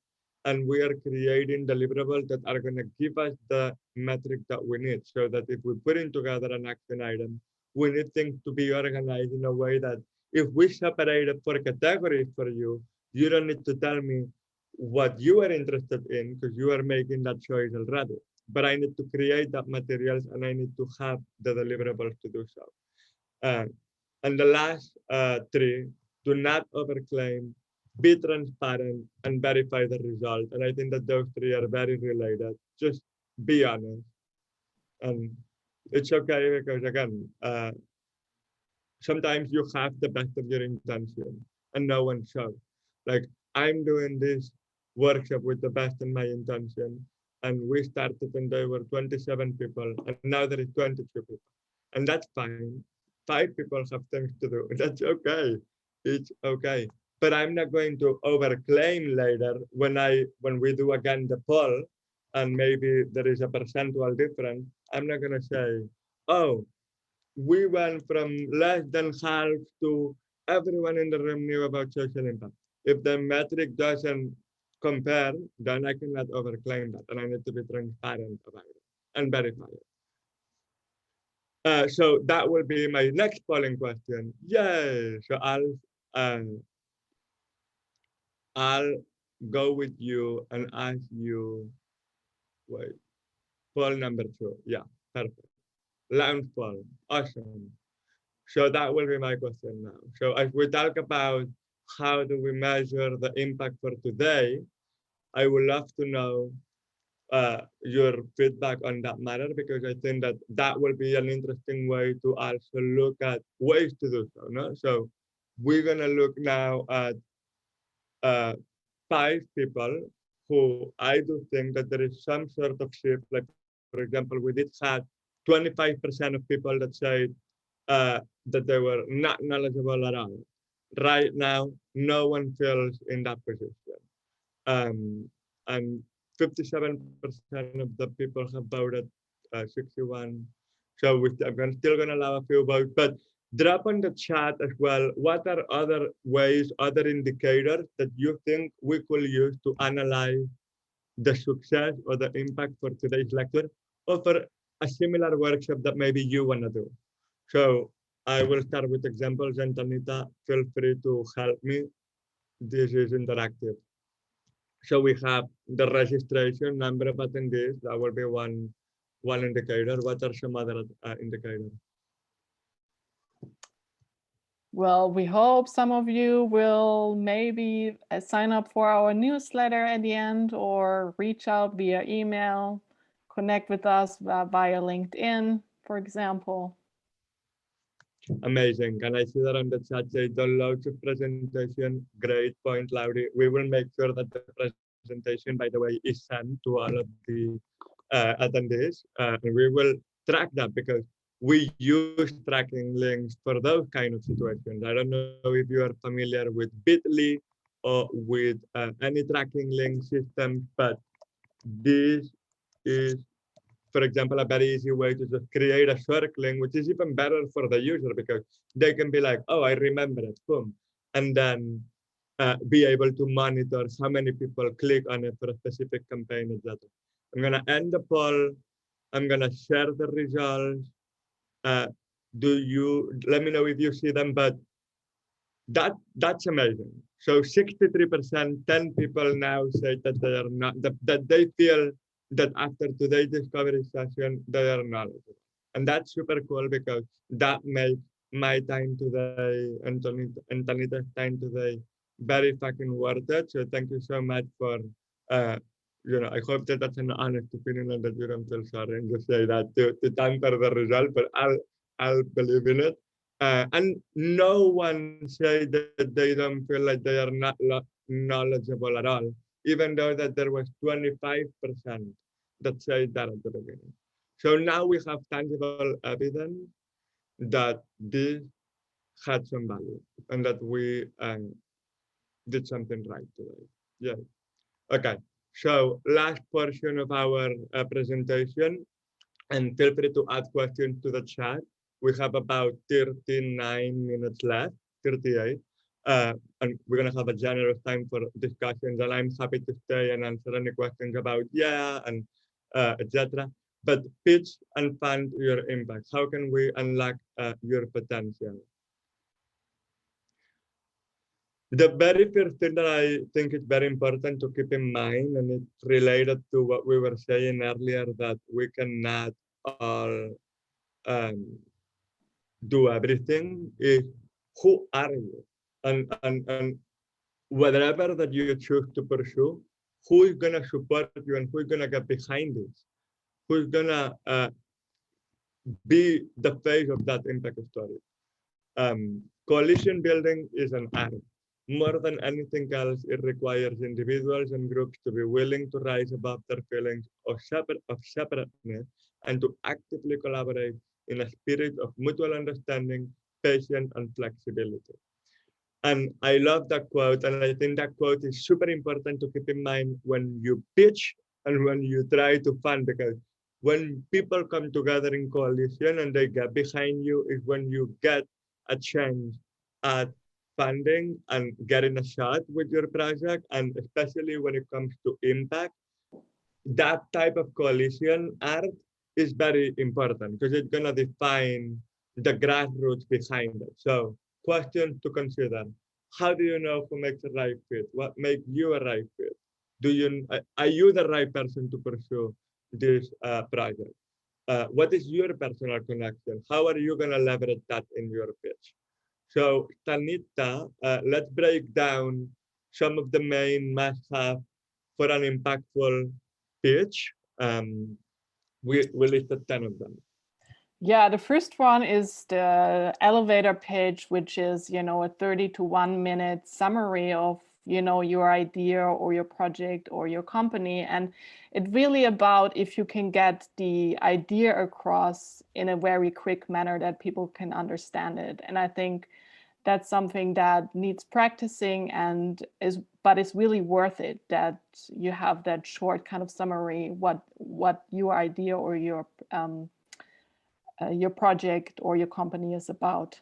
And we are creating deliverables that are going to give us the metric that we need, so that if we put in together an action item, we need things to be organized in a way that if we separate it for categories for you, you don't need to tell me what you are interested in because you are making that choice already. But I need to create that materials and I need to have the deliverables to do so. Uh, and the last three, do not overclaim, be transparent, and verify the result. And I think that those three are very related. Just be honest. And it's okay because, again, sometimes you have the best of your intention and no one shows. Like, I'm doing this workshop with the best in my intention, and we started and there were 27 people, and now there is 22 people. And that's fine. 5 people have things to do. That's okay. It's okay. But I'm not going to overclaim later when we do again the poll and maybe there is a percentual difference. I'm not gonna say, oh, we went from less than half to everyone in the room knew about social impact. If the metric doesn't compare, then I cannot overclaim that, and I need to be transparent about it and verify it. So that will be my next polling question. Yay! So I'll go with you and ask you. Wait, poll number 2. Yeah, perfect. Launch poll. Awesome. So that will be my question now. So as we talk about how do we measure the impact for today, I would love to know your feedback on that matter, because I think that that will be an interesting way to also look at ways to do so. No? So we're gonna look now at uh, 5 people who I do think that there is some sort of shift. Like, for example, we did have 25% of people that said that they were not knowledgeable at all. Right now, no one feels in that position. And 57% of the people have voted, 61. So I'm still going to allow a few votes, but drop on the chat as well. What are other ways, other indicators that you think we could use to analyze the success or the impact for today's lecture, or for a similar workshop that maybe you want to do? So I will start with examples, and Tanita, feel free to help me. This is interactive. So we have the registration, number of attendees. That will be one indicator. What are some other indicators? Well, we hope some of you will maybe sign up for our newsletter at the end, or reach out via email, connect with us via LinkedIn, for example. Amazing. Can I see that on the chat? Say downloads of presentation. Great point, Laurie. We will make sure that the presentation, by the way, is sent to all of the attendees. And we will track that, because we use tracking links for those kind of situations. I don't know if you are familiar with Bitly or with any tracking link system, but this is, for example, a very easy way to just create a circling, which is even better for the user, because they can be like, oh, I remember it, boom. And then be able to monitor how many people click on it for a specific campaign, etc. I'm gonna end the poll. I'm gonna share the results. Let me know if you see them, but that's amazing. So 63%, 10 people now say that they are not, that they feel that after today's discovery session, they are knowledgeable. And that's super cool, because that makes my time today and Tanita's time today very fucking worth it. So thank you so much for, I hope that that's an honest opinion and that you don't feel sorry and just say that to tamper the result, but I'll believe in it. And no one say that they don't feel like they are not knowledgeable at all, even though that there was 25% that said that at the beginning. So now we have tangible evidence that this had some value and that we did something right today. Yeah. Okay. So last portion of our presentation, and feel free to add questions to the chat. we have about 39 minutes left, 38. And we're going to have a generous time for discussions, and I'm happy to stay and answer any questions about and etc. But pitch and fund your impact. How can we unlock your potential? The very first thing that I think is very important to keep in mind, and it's related to what we were saying earlier, that we cannot all do everything, is who are you? And whatever that you choose to pursue, who is going to support you and who is going to get behind it? Who is going to be the face of that impact story? Coalition building is an art. More than anything else, it requires individuals and groups to be willing to rise above their feelings of separateness and to actively collaborate in a spirit of mutual understanding, patience, and flexibility. And I love that quote, and I think that quote is super important to keep in mind when you pitch and when you try to fund, because when people come together in coalition and they get behind you is when you get a chance at funding and getting a shot with your project, and especially when it comes to impact, that type of coalition art is very important because it's going to define the grassroots behind it. So questions to consider. How do you know who makes a right fit? What makes you a right fit? Are you the right person to pursue this project? What is your personal connection? How are you going to leverage that in your pitch? So Tanita, let's break down some of the main must-have for an impactful pitch. We listed 10 of them. Yeah, the first one is the elevator pitch, which is, a 30 to 1 minute summary of, your idea or your project or your company. And it's really about if you can get the idea across in a very quick manner that people can understand it. And I think that's something that needs practicing but it's really worth it that you have that short kind of summary, what your idea or your project or your company is about.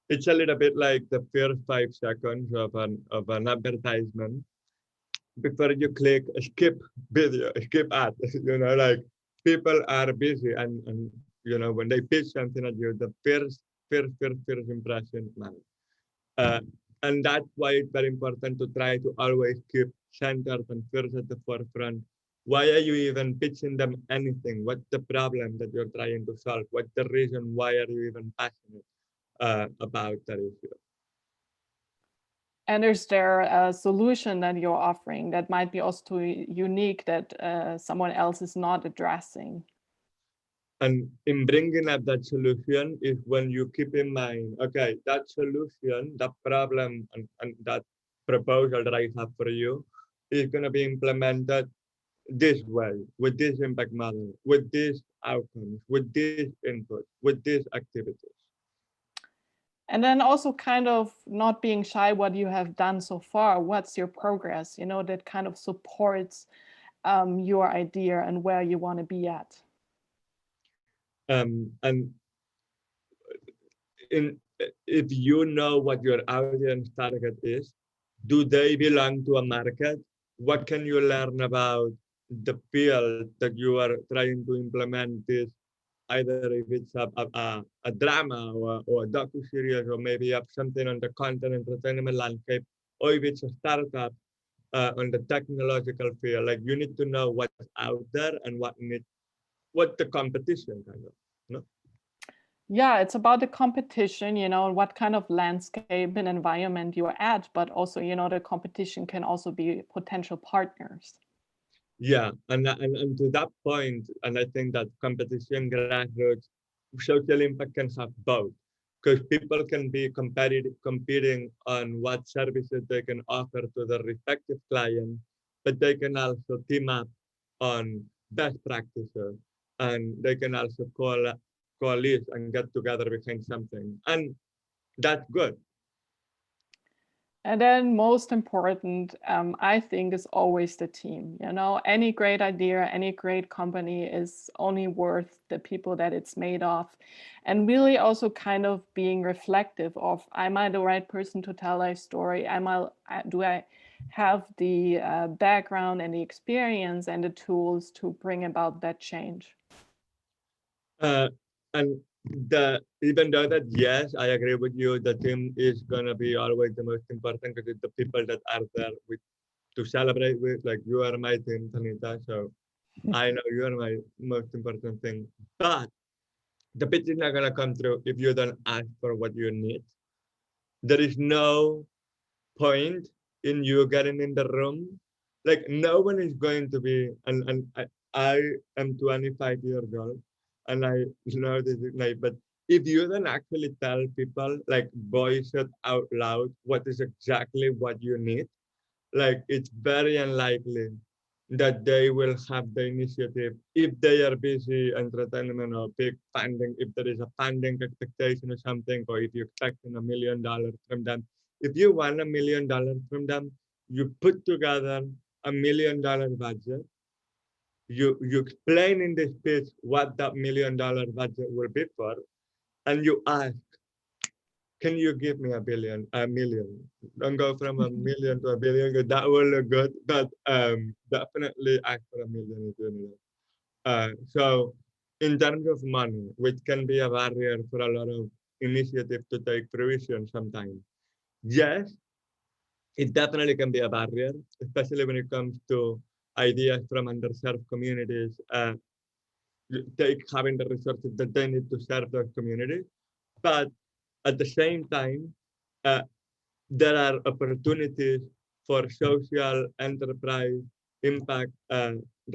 It's a little bit like the first 5 seconds of an advertisement before you click skip video, skip ad. Like people are busy and when they pitch something at you, the first impression matters. And that's why it's very important to try to always keep centered and first at the forefront. Why are you even pitching them anything? What's the problem that you're trying to solve? What's the reason why are you even passionate about that issue? And is there a solution that you're offering that might be also unique that someone else is not addressing? And in bringing up that solution is when you keep in mind, okay, that solution, that problem, and that proposal that I have for you is going to be implemented this way, with this impact model, with these outcomes, with this input, with these activities. And then also kind of not being shy what you have done so far. What's your progress, that kind of supports your idea and where you want to be at. And if you know what your audience target is, do they belong to a market? What can you learn about the field that you are trying to implement this, either if it's a drama or a docu-series, or maybe up something on the content entertainment landscape, or if it's a startup on the technological field. Like you need to know what's out there and what the competition kind of, no? Yeah, it's about the competition, what kind of landscape and environment you're at, but also, the competition can also be potential partners. Yeah, and to that point, and I think that competition, grassroots, social impact can have both, because people can be competing on what services they can offer to their respective clients, but they can also team up on best practices, and they can also coalesce and get together behind something, and that's good. And then most important, I think, is always the team. You know, any great idea, any great company is only worth the people that it's made of. And really also kind of being reflective of, am I the right person to tell a story? Do I have the background and the experience and the tools to bring about that change? And even though that, yes, I agree with you, the team is gonna be always the most important because it's the people that are there with to celebrate with. Like you are my team, Tanita, so I know you are my most important thing. But the pitch is not gonna come through if you don't ask for what you need. There is no point in you getting in the room. Like no one is going to be, I am 25 years old and I know this is like, but if you don't actually tell people, like voice it out loud, what is exactly what you need, like it's very unlikely that they will have the initiative if they are busy entertainment or big funding, if there is a funding expectation or something, or if you're expecting $1 million from them. If you want $1 million from them, you put together $1 million budget. You explain in the speech what that $1 million budget will be for, and you ask, can you give me a million? Don't go from a million to a billion, because that will look good, but definitely ask for a million if you need it. So in terms of money, which can be a barrier for a lot of initiatives to take fruition sometimes. Yes, it definitely can be a barrier, especially when it comes to ideas from underserved communities, take having the resources that they need to serve those communities. But at the same time, uh, there are opportunities for social enterprise impact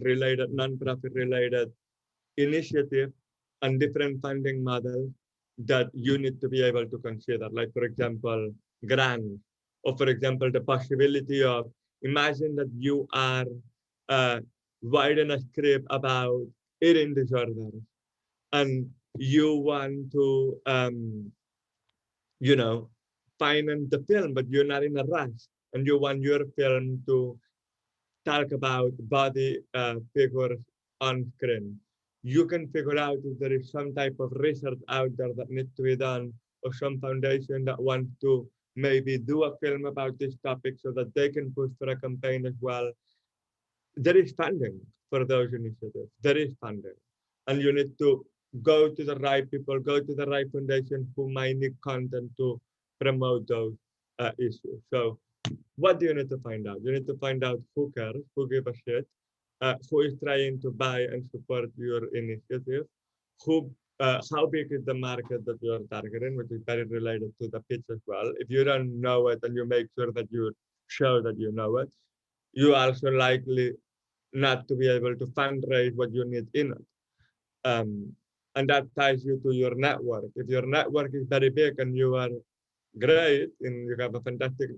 related, nonprofit related initiative and different funding models that you need to be able to consider. Like, for example, grants, or for example, the possibility of imagine that you are uh, writing a script about eating disorders and you want to you know, finance the film, but you're not in a rush, and you want your film to talk about body figures on screen. You can figure out if there is some type of research out there that needs to be done, or some foundation that wants to maybe do a film about this topic so that they can push for a campaign as well. There is funding for those initiatives. There is funding. And you need to go to the right people, go to the right foundation who might need content to promote those issues. So what do you need to find out? You need to find out who cares, who gives a shit, who is trying to buy and support your initiative, how big is the market that you're targeting, which is very related to the pitch as well. If you don't know it and you make sure that you show that you know it, you also likely not to be able to fundraise what you need in it. Um, and that ties you to your network. If your network is very big and you are great and you have a fantastic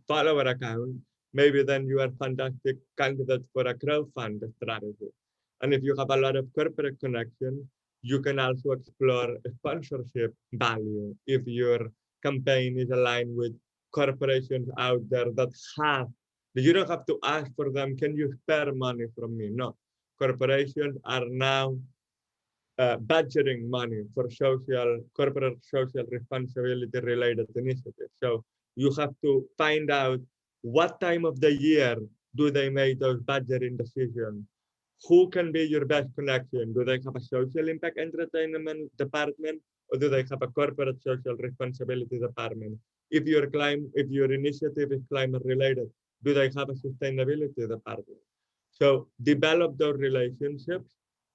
follower account, maybe then you are fantastic candidate for a crowdfund strategy. And if you have a lot of corporate connection, you can also explore sponsorship value if your campaign is aligned with corporations out there that have, you don't have to ask for them, can you spare money from me? No. Corporations are now budgeting money for corporate social responsibility related initiatives. So you have to find out what time of the year do they make those budgeting decisions. Who can be your best connection? Do they have a social impact entertainment department, or do they have a corporate social responsibility department? If your initiative is climate related, do they have a sustainability department? So develop those relationships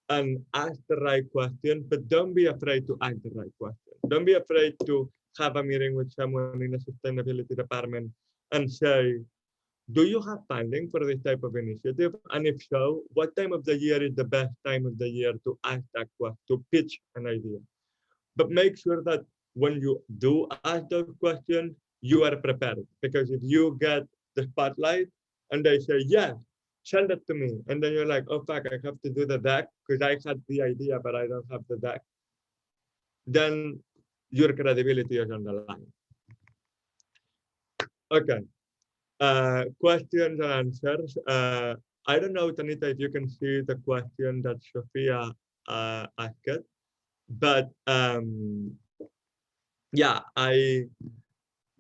and ask the right question, but don't be afraid to ask the right question. Don't be afraid to have a meeting with someone in a sustainability department and say, do you have funding for this type of initiative? And if so, what time of the year is the best time of the year to ask that question, to pitch an idea? But make sure that when you do ask those questions, you are prepared. Because if you get the spotlight and they say, yeah, send it to me. And then you're like, oh, fuck, I have to do the deck because I had the idea, but I don't have the deck. Then your credibility is on the line. Okay. Questions and answers. I don't know, Tanita, if you can see the question that Sophia asked, but yeah,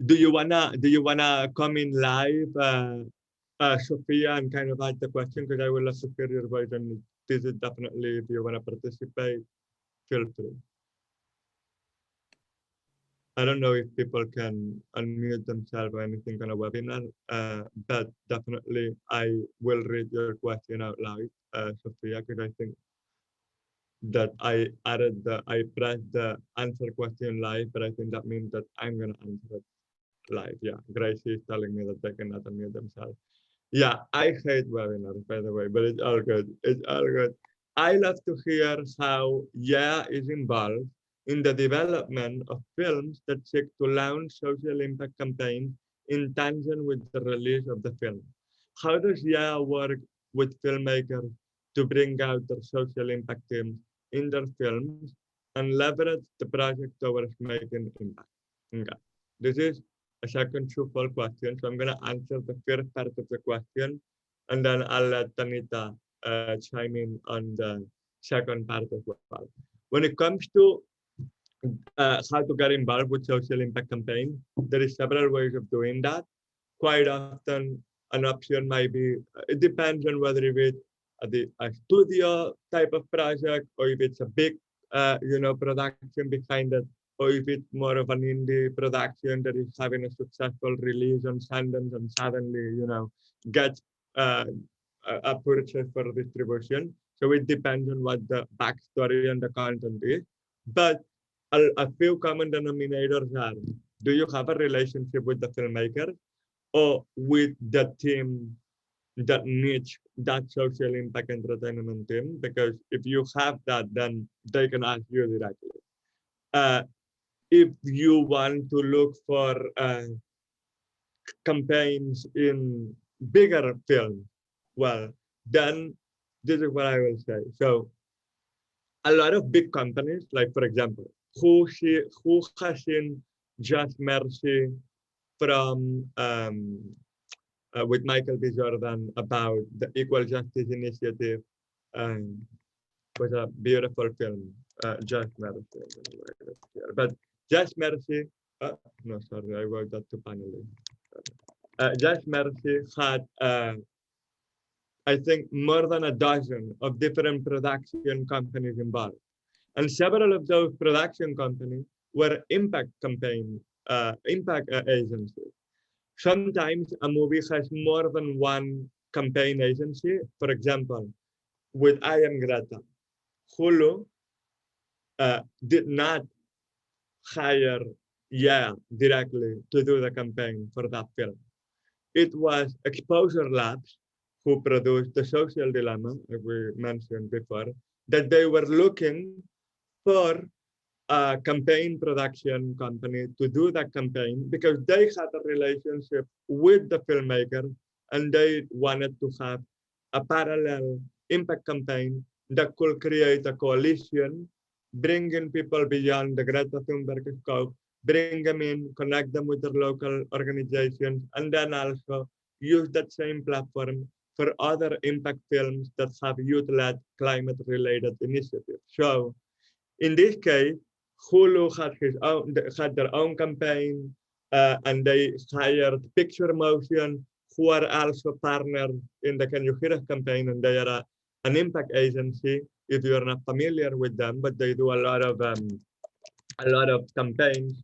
do you wanna come in live, Sophia, and kind of ask the question, because I will love to hear your voice, and this is definitely, if you wanna participate, feel free. I don't know if people can unmute themselves or anything on a webinar, but definitely I will read your question out loud, Sophia, because I think that I pressed the answer question live, but I think that means that I'm gonna answer it live. Yeah, Gracie is telling me that they cannot unmute themselves. Yeah, I hate webinars, by the way, but it's all good. It's all good. I love to hear how YEA is involved in the development of films that seek to launch social impact campaigns in tandem with the release of the film. How does YEA work with filmmakers to bring out their social impact themes in their films and leverage the project towards making impact? Okay. This is a second two-fold question. So I'm going to answer the first part of the question, and then I'll let Tanita chime in on the second part as well. When it comes to how to get involved with social impact campaign, there is several ways of doing that. Quite often, an option might be, it depends on whether it's a studio type of project, or if it's a big, production behind it, or if it's more of an indie production that is having a successful release on Sundance and suddenly, gets a purchase for distribution. So it depends on what the backstory and the content is. But a few common denominators are: do you have a relationship with the filmmaker or with the team that niche, that social impact entertainment team? Because if you have that, then they can ask you directly. If you want to look for campaigns in bigger films, well, then this is what I will say. So a lot of big companies, like for example, who has seen Just Mercy from with Michael B. Jordan about the Equal Justice Initiative? Was a beautiful film, Just Mercy. But Just Mercy, no, sorry, I wrote that too finally. Just Mercy had, I think, more than a dozen of different production companies involved. And several of those production companies were impact campaign, impact agencies. Sometimes a movie has more than one campaign agency. For example, with I Am Greta, Hulu did not hire YEA directly to do the campaign for that film. It was Exposure Labs who produced The Social Dilemma, as we mentioned before, that they were looking for a campaign production company to do that campaign because they had a relationship with the filmmaker and they wanted to have a parallel impact campaign that could create a coalition, bringing people beyond the Greta Thunberg scope, bring them in, connect them with their local organizations, and then also use that same platform for other impact films that have youth-led climate-related initiatives. So in this case, Hulu had their own campaign, and they hired Picture Motion, who are also partners in the Can You Hear Us campaign, and they are an impact agency. If you are not familiar with them, but they do a lot of campaigns.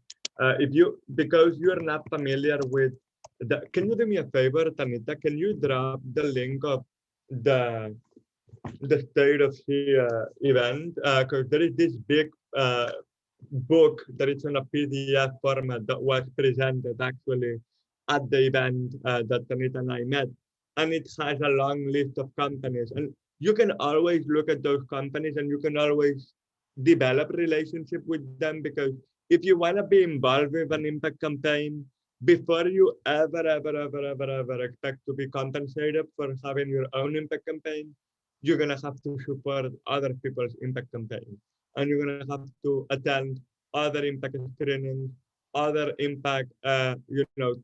Because you are not familiar with can you do me a favor, Tanita? Can you drop the link of the State of the event? Because there is this big book that is in a PDF format that was presented actually at the event that Tanita and I met. And it has a long list of companies. And you can always look at those companies and you can always develop relationship with them, because if you want to be involved with an impact campaign, before you ever expect to be compensated for having your own impact campaign, you're going to have to support other people's impact campaigns. And you're going to have to attend other impact screenings, other impact,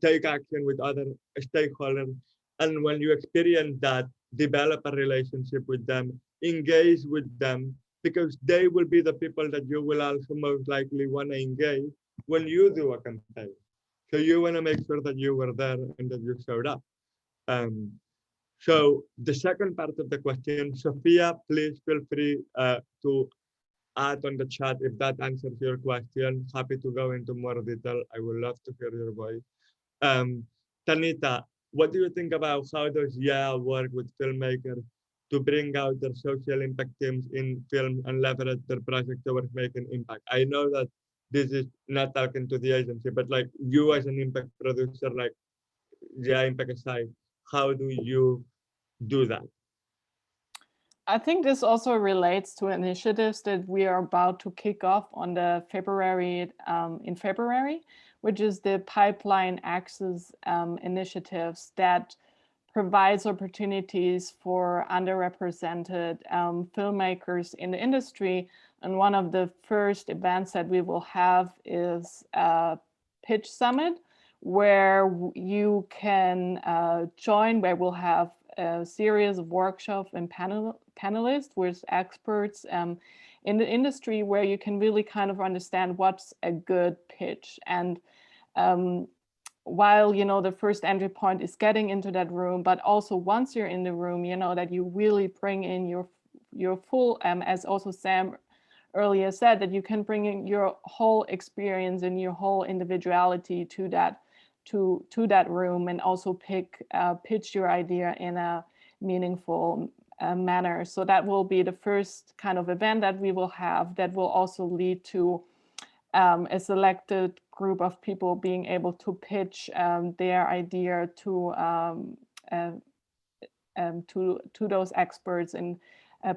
take action with other stakeholders. And when you experience that, develop a relationship with them, engage with them, because they will be the people that you will also most likely want to engage when you do a campaign. So you want to make sure that you were there and that you showed up. Um, so the second part of the question, Sophia, please feel free to add on the chat if that answers your question. Happy to go into more detail. I would love to hear your voice. Tanita, what do you think about how does YEA work with filmmakers to bring out their social impact teams in film and leverage their project towards making impact? I know that this is not talking to the agency, but like you as an impact producer, like YEA Impact aside, how do you do that? I think this also relates to initiatives that we are about to kick off on the in February, which is the pipeline access initiatives that provides opportunities for underrepresented filmmakers in the industry. And one of the first events that we will have is a pitch summit where you can join, where we'll have a series of workshops and panelists with experts in the industry, where you can really kind of understand what's a good pitch. And while the first entry point is getting into that room, but also once you're in the room, that you really bring in your full, as also Sam earlier said, that you can bring in your whole experience and your whole individuality to that room, and also pitch your idea in a meaningful manner. So that will be the first kind of event that we will have, that will also lead to a selected group of people being able to pitch their idea to those experts, and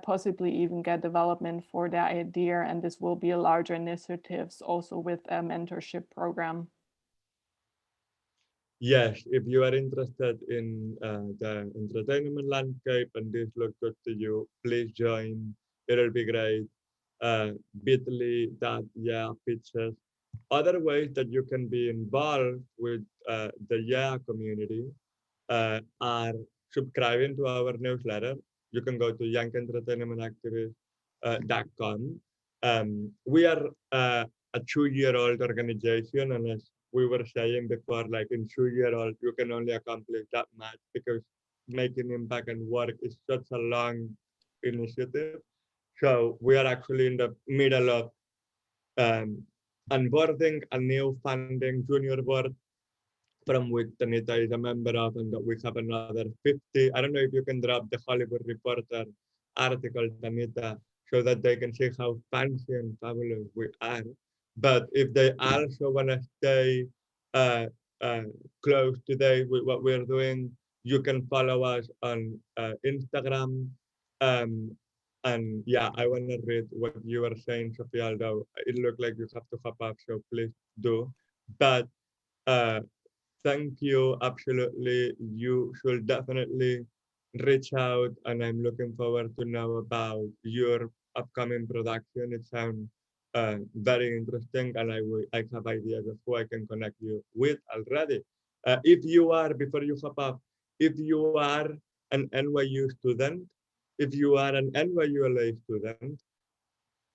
possibly even get development for their idea. And this will be a larger initiatives also with a mentorship program. Yes, if you are interested in the entertainment landscape and this looks good to you, please join. It'll be great. Bit.ly that YEA pitches. Other ways that you can be involved with the YEA community are subscribing to our newsletter. You can go to youngentertainmentactivist.com. We are a 2-year-old organization, and as we were saying before, like in 2-year-old, you can only accomplish that much because making impact and work is such a long initiative. So we are actually in the middle of onboarding a new funding junior board from which Tanita is a member of, and that we have another 50. I don't know if you can drop the Hollywood Reporter article, Tanita, so that they can see how fancy and fabulous we are. But if they also want to stay uh, uh, close today with what we're doing, you can follow us on Instagram. And yeah, I want to read what you were saying, Sophia, although it looked like you have to hop up, so please do. But thank you. Absolutely. You should definitely reach out, and I'm looking forward to know about your upcoming production. It sounds very interesting, and I have ideas of who I can connect you with already. If you are, before you hop up, if you are an NYU student, if you are an NYU LA student,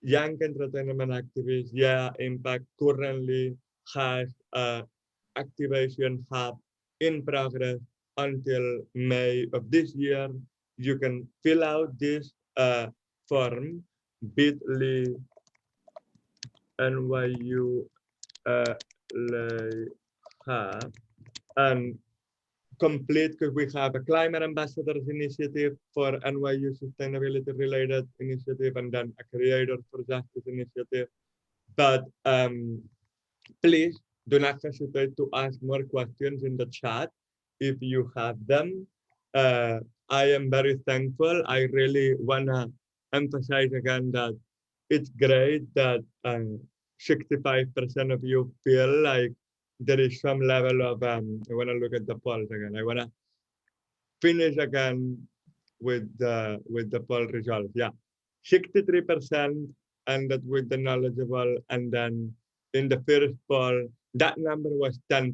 Young Entertainment Activist, YEA Impact currently has a activation hub in progress until May of this year. You can fill out this form, bit.ly NYU hub, and complete, because we have a climate ambassadors initiative for NYU sustainability related initiative, and then a creators for justice initiative. But please do not hesitate to ask more questions in the chat if you have them. I am very thankful. I really want to emphasize again that it's great that 65% of you feel like there is some level of, I want to look at the polls again. I want to finish again with the poll results. Yeah, 63% ended with the knowledgeable, and then in the first poll, that number was 10%.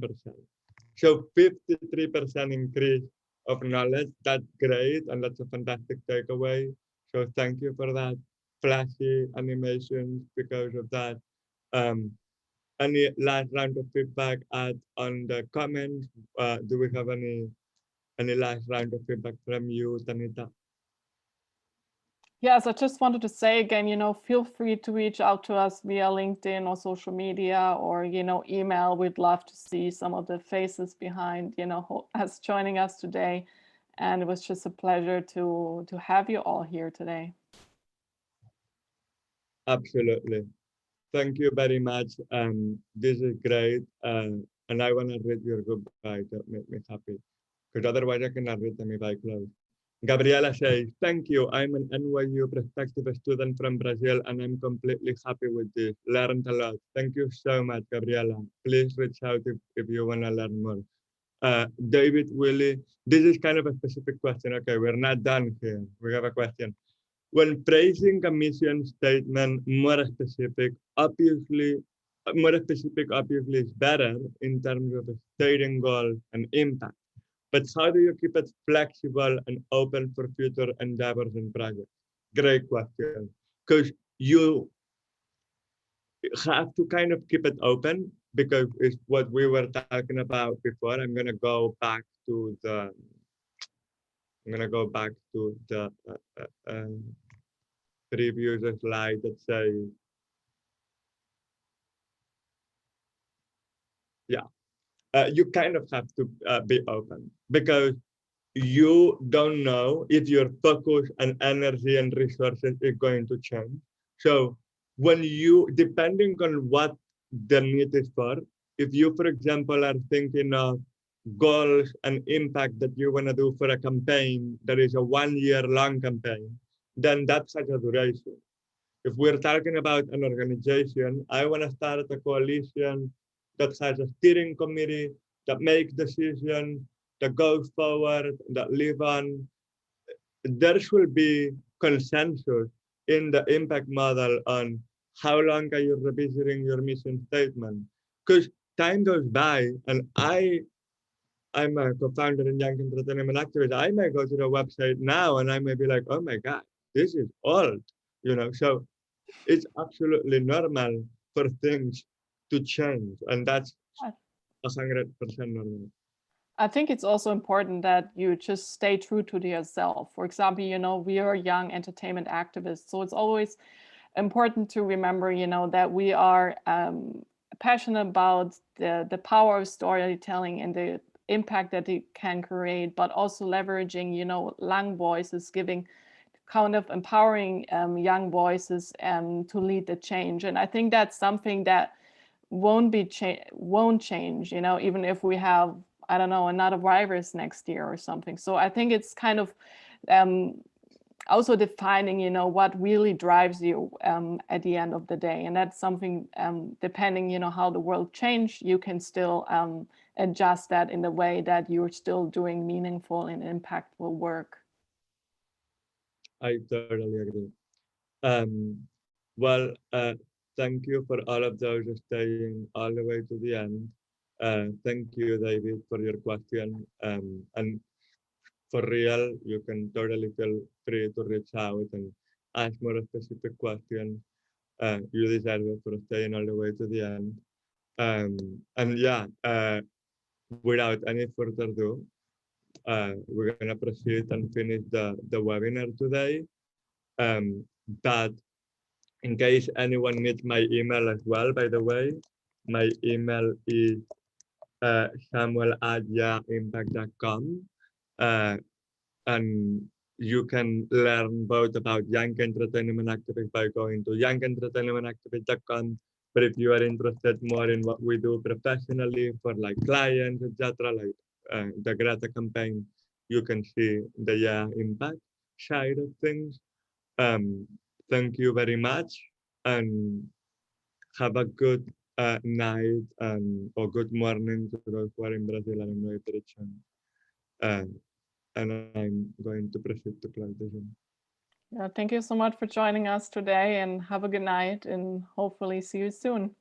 So 53% increase of knowledge. That's great, and that's a fantastic takeaway. So thank you for that. Flashy animations because of that. Any last round of feedback on the comments? Do we have any last round of feedback from you, Tanita? Yes, I just wanted to say again, feel free to reach out to us via LinkedIn or social media or, email. We'd love to see some of the faces behind, us joining us today. And it was just a pleasure to have you all here today. Absolutely. Thank you very much. This is great. And I want to read your goodbye. That make me happy. Because otherwise I cannot read them if I close. Gabriela says, thank you. I'm an NYU prospective student from Brazil and I'm completely happy with this. Learned a lot. Thank you so much, Gabriela. Please reach out if you want to learn more. David Willie, this is kind of a specific question. Okay, we're not done here. We have a question. When praising a mission statement, more specific obviously is better in terms of stating goals and impact. But how do you keep it flexible and open for future endeavors and projects? Great question. Because you have to kind of keep it open because it's what we were talking about before. I'm gonna go back to the previous slide that says, yeah, you kind of have to be open because you don't know if your focus and energy and resources is going to change. So when you, depending on what the need is for, if you, for example, are thinking of goals and impact that you want to do for a campaign that is a 1 year long campaign, then that has a duration. If we're talking about an organization, I want to start a coalition that has a steering committee that makes decisions, that goes forward, that live on. There should be consensus in the impact model on how long are you revisiting your mission statement. Because time goes by and I'm a co-founder in Young Entertainment Activist. I may go to the website now and I may be like, oh my God, this is old, so it's absolutely normal for things to change, and that's 100% normal. I think it's also important that you just stay true to yourself. For example, we are young entertainment activists, so it's always important to remember, that we are passionate about the power of storytelling and the impact that it can create, but also leveraging, young voices, giving kind of empowering young voices to lead the change. And I think that's something that won't change, even if we have, I don't know, another virus next year or something. So I think it's kind of also defining, what really drives you at the end of the day. And that's something, depending, how the world change, you can still adjust that in the way that you're still doing meaningful and impactful work. I totally agree. Well, thank you for all of those staying all the way to the end. Thank you, David, for your question. And for real, you can totally feel free to reach out and ask more specific questions. You deserve it for staying all the way to the end. And yeah, without any further ado, we're gonna proceed and finish the webinar today. But in case anyone needs my email as well, by the way, my email is samuel@yeaimpact.com. And you can learn both about Young Entertainment Activist by going to youngentertainmentactivist.com. But if you are interested more in what we do professionally for like clients, etc., like the Greta campaign, you can see the impact side of things. Thank you very much and have a good night or good morning to those who are in Brazil. I don't know if it's and I'm going to proceed to close the Zoom. Yeah, thank you so much for joining us today and have a good night and hopefully see you soon.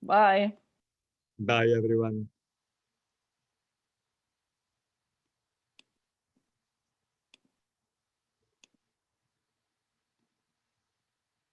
Bye. Bye, everyone.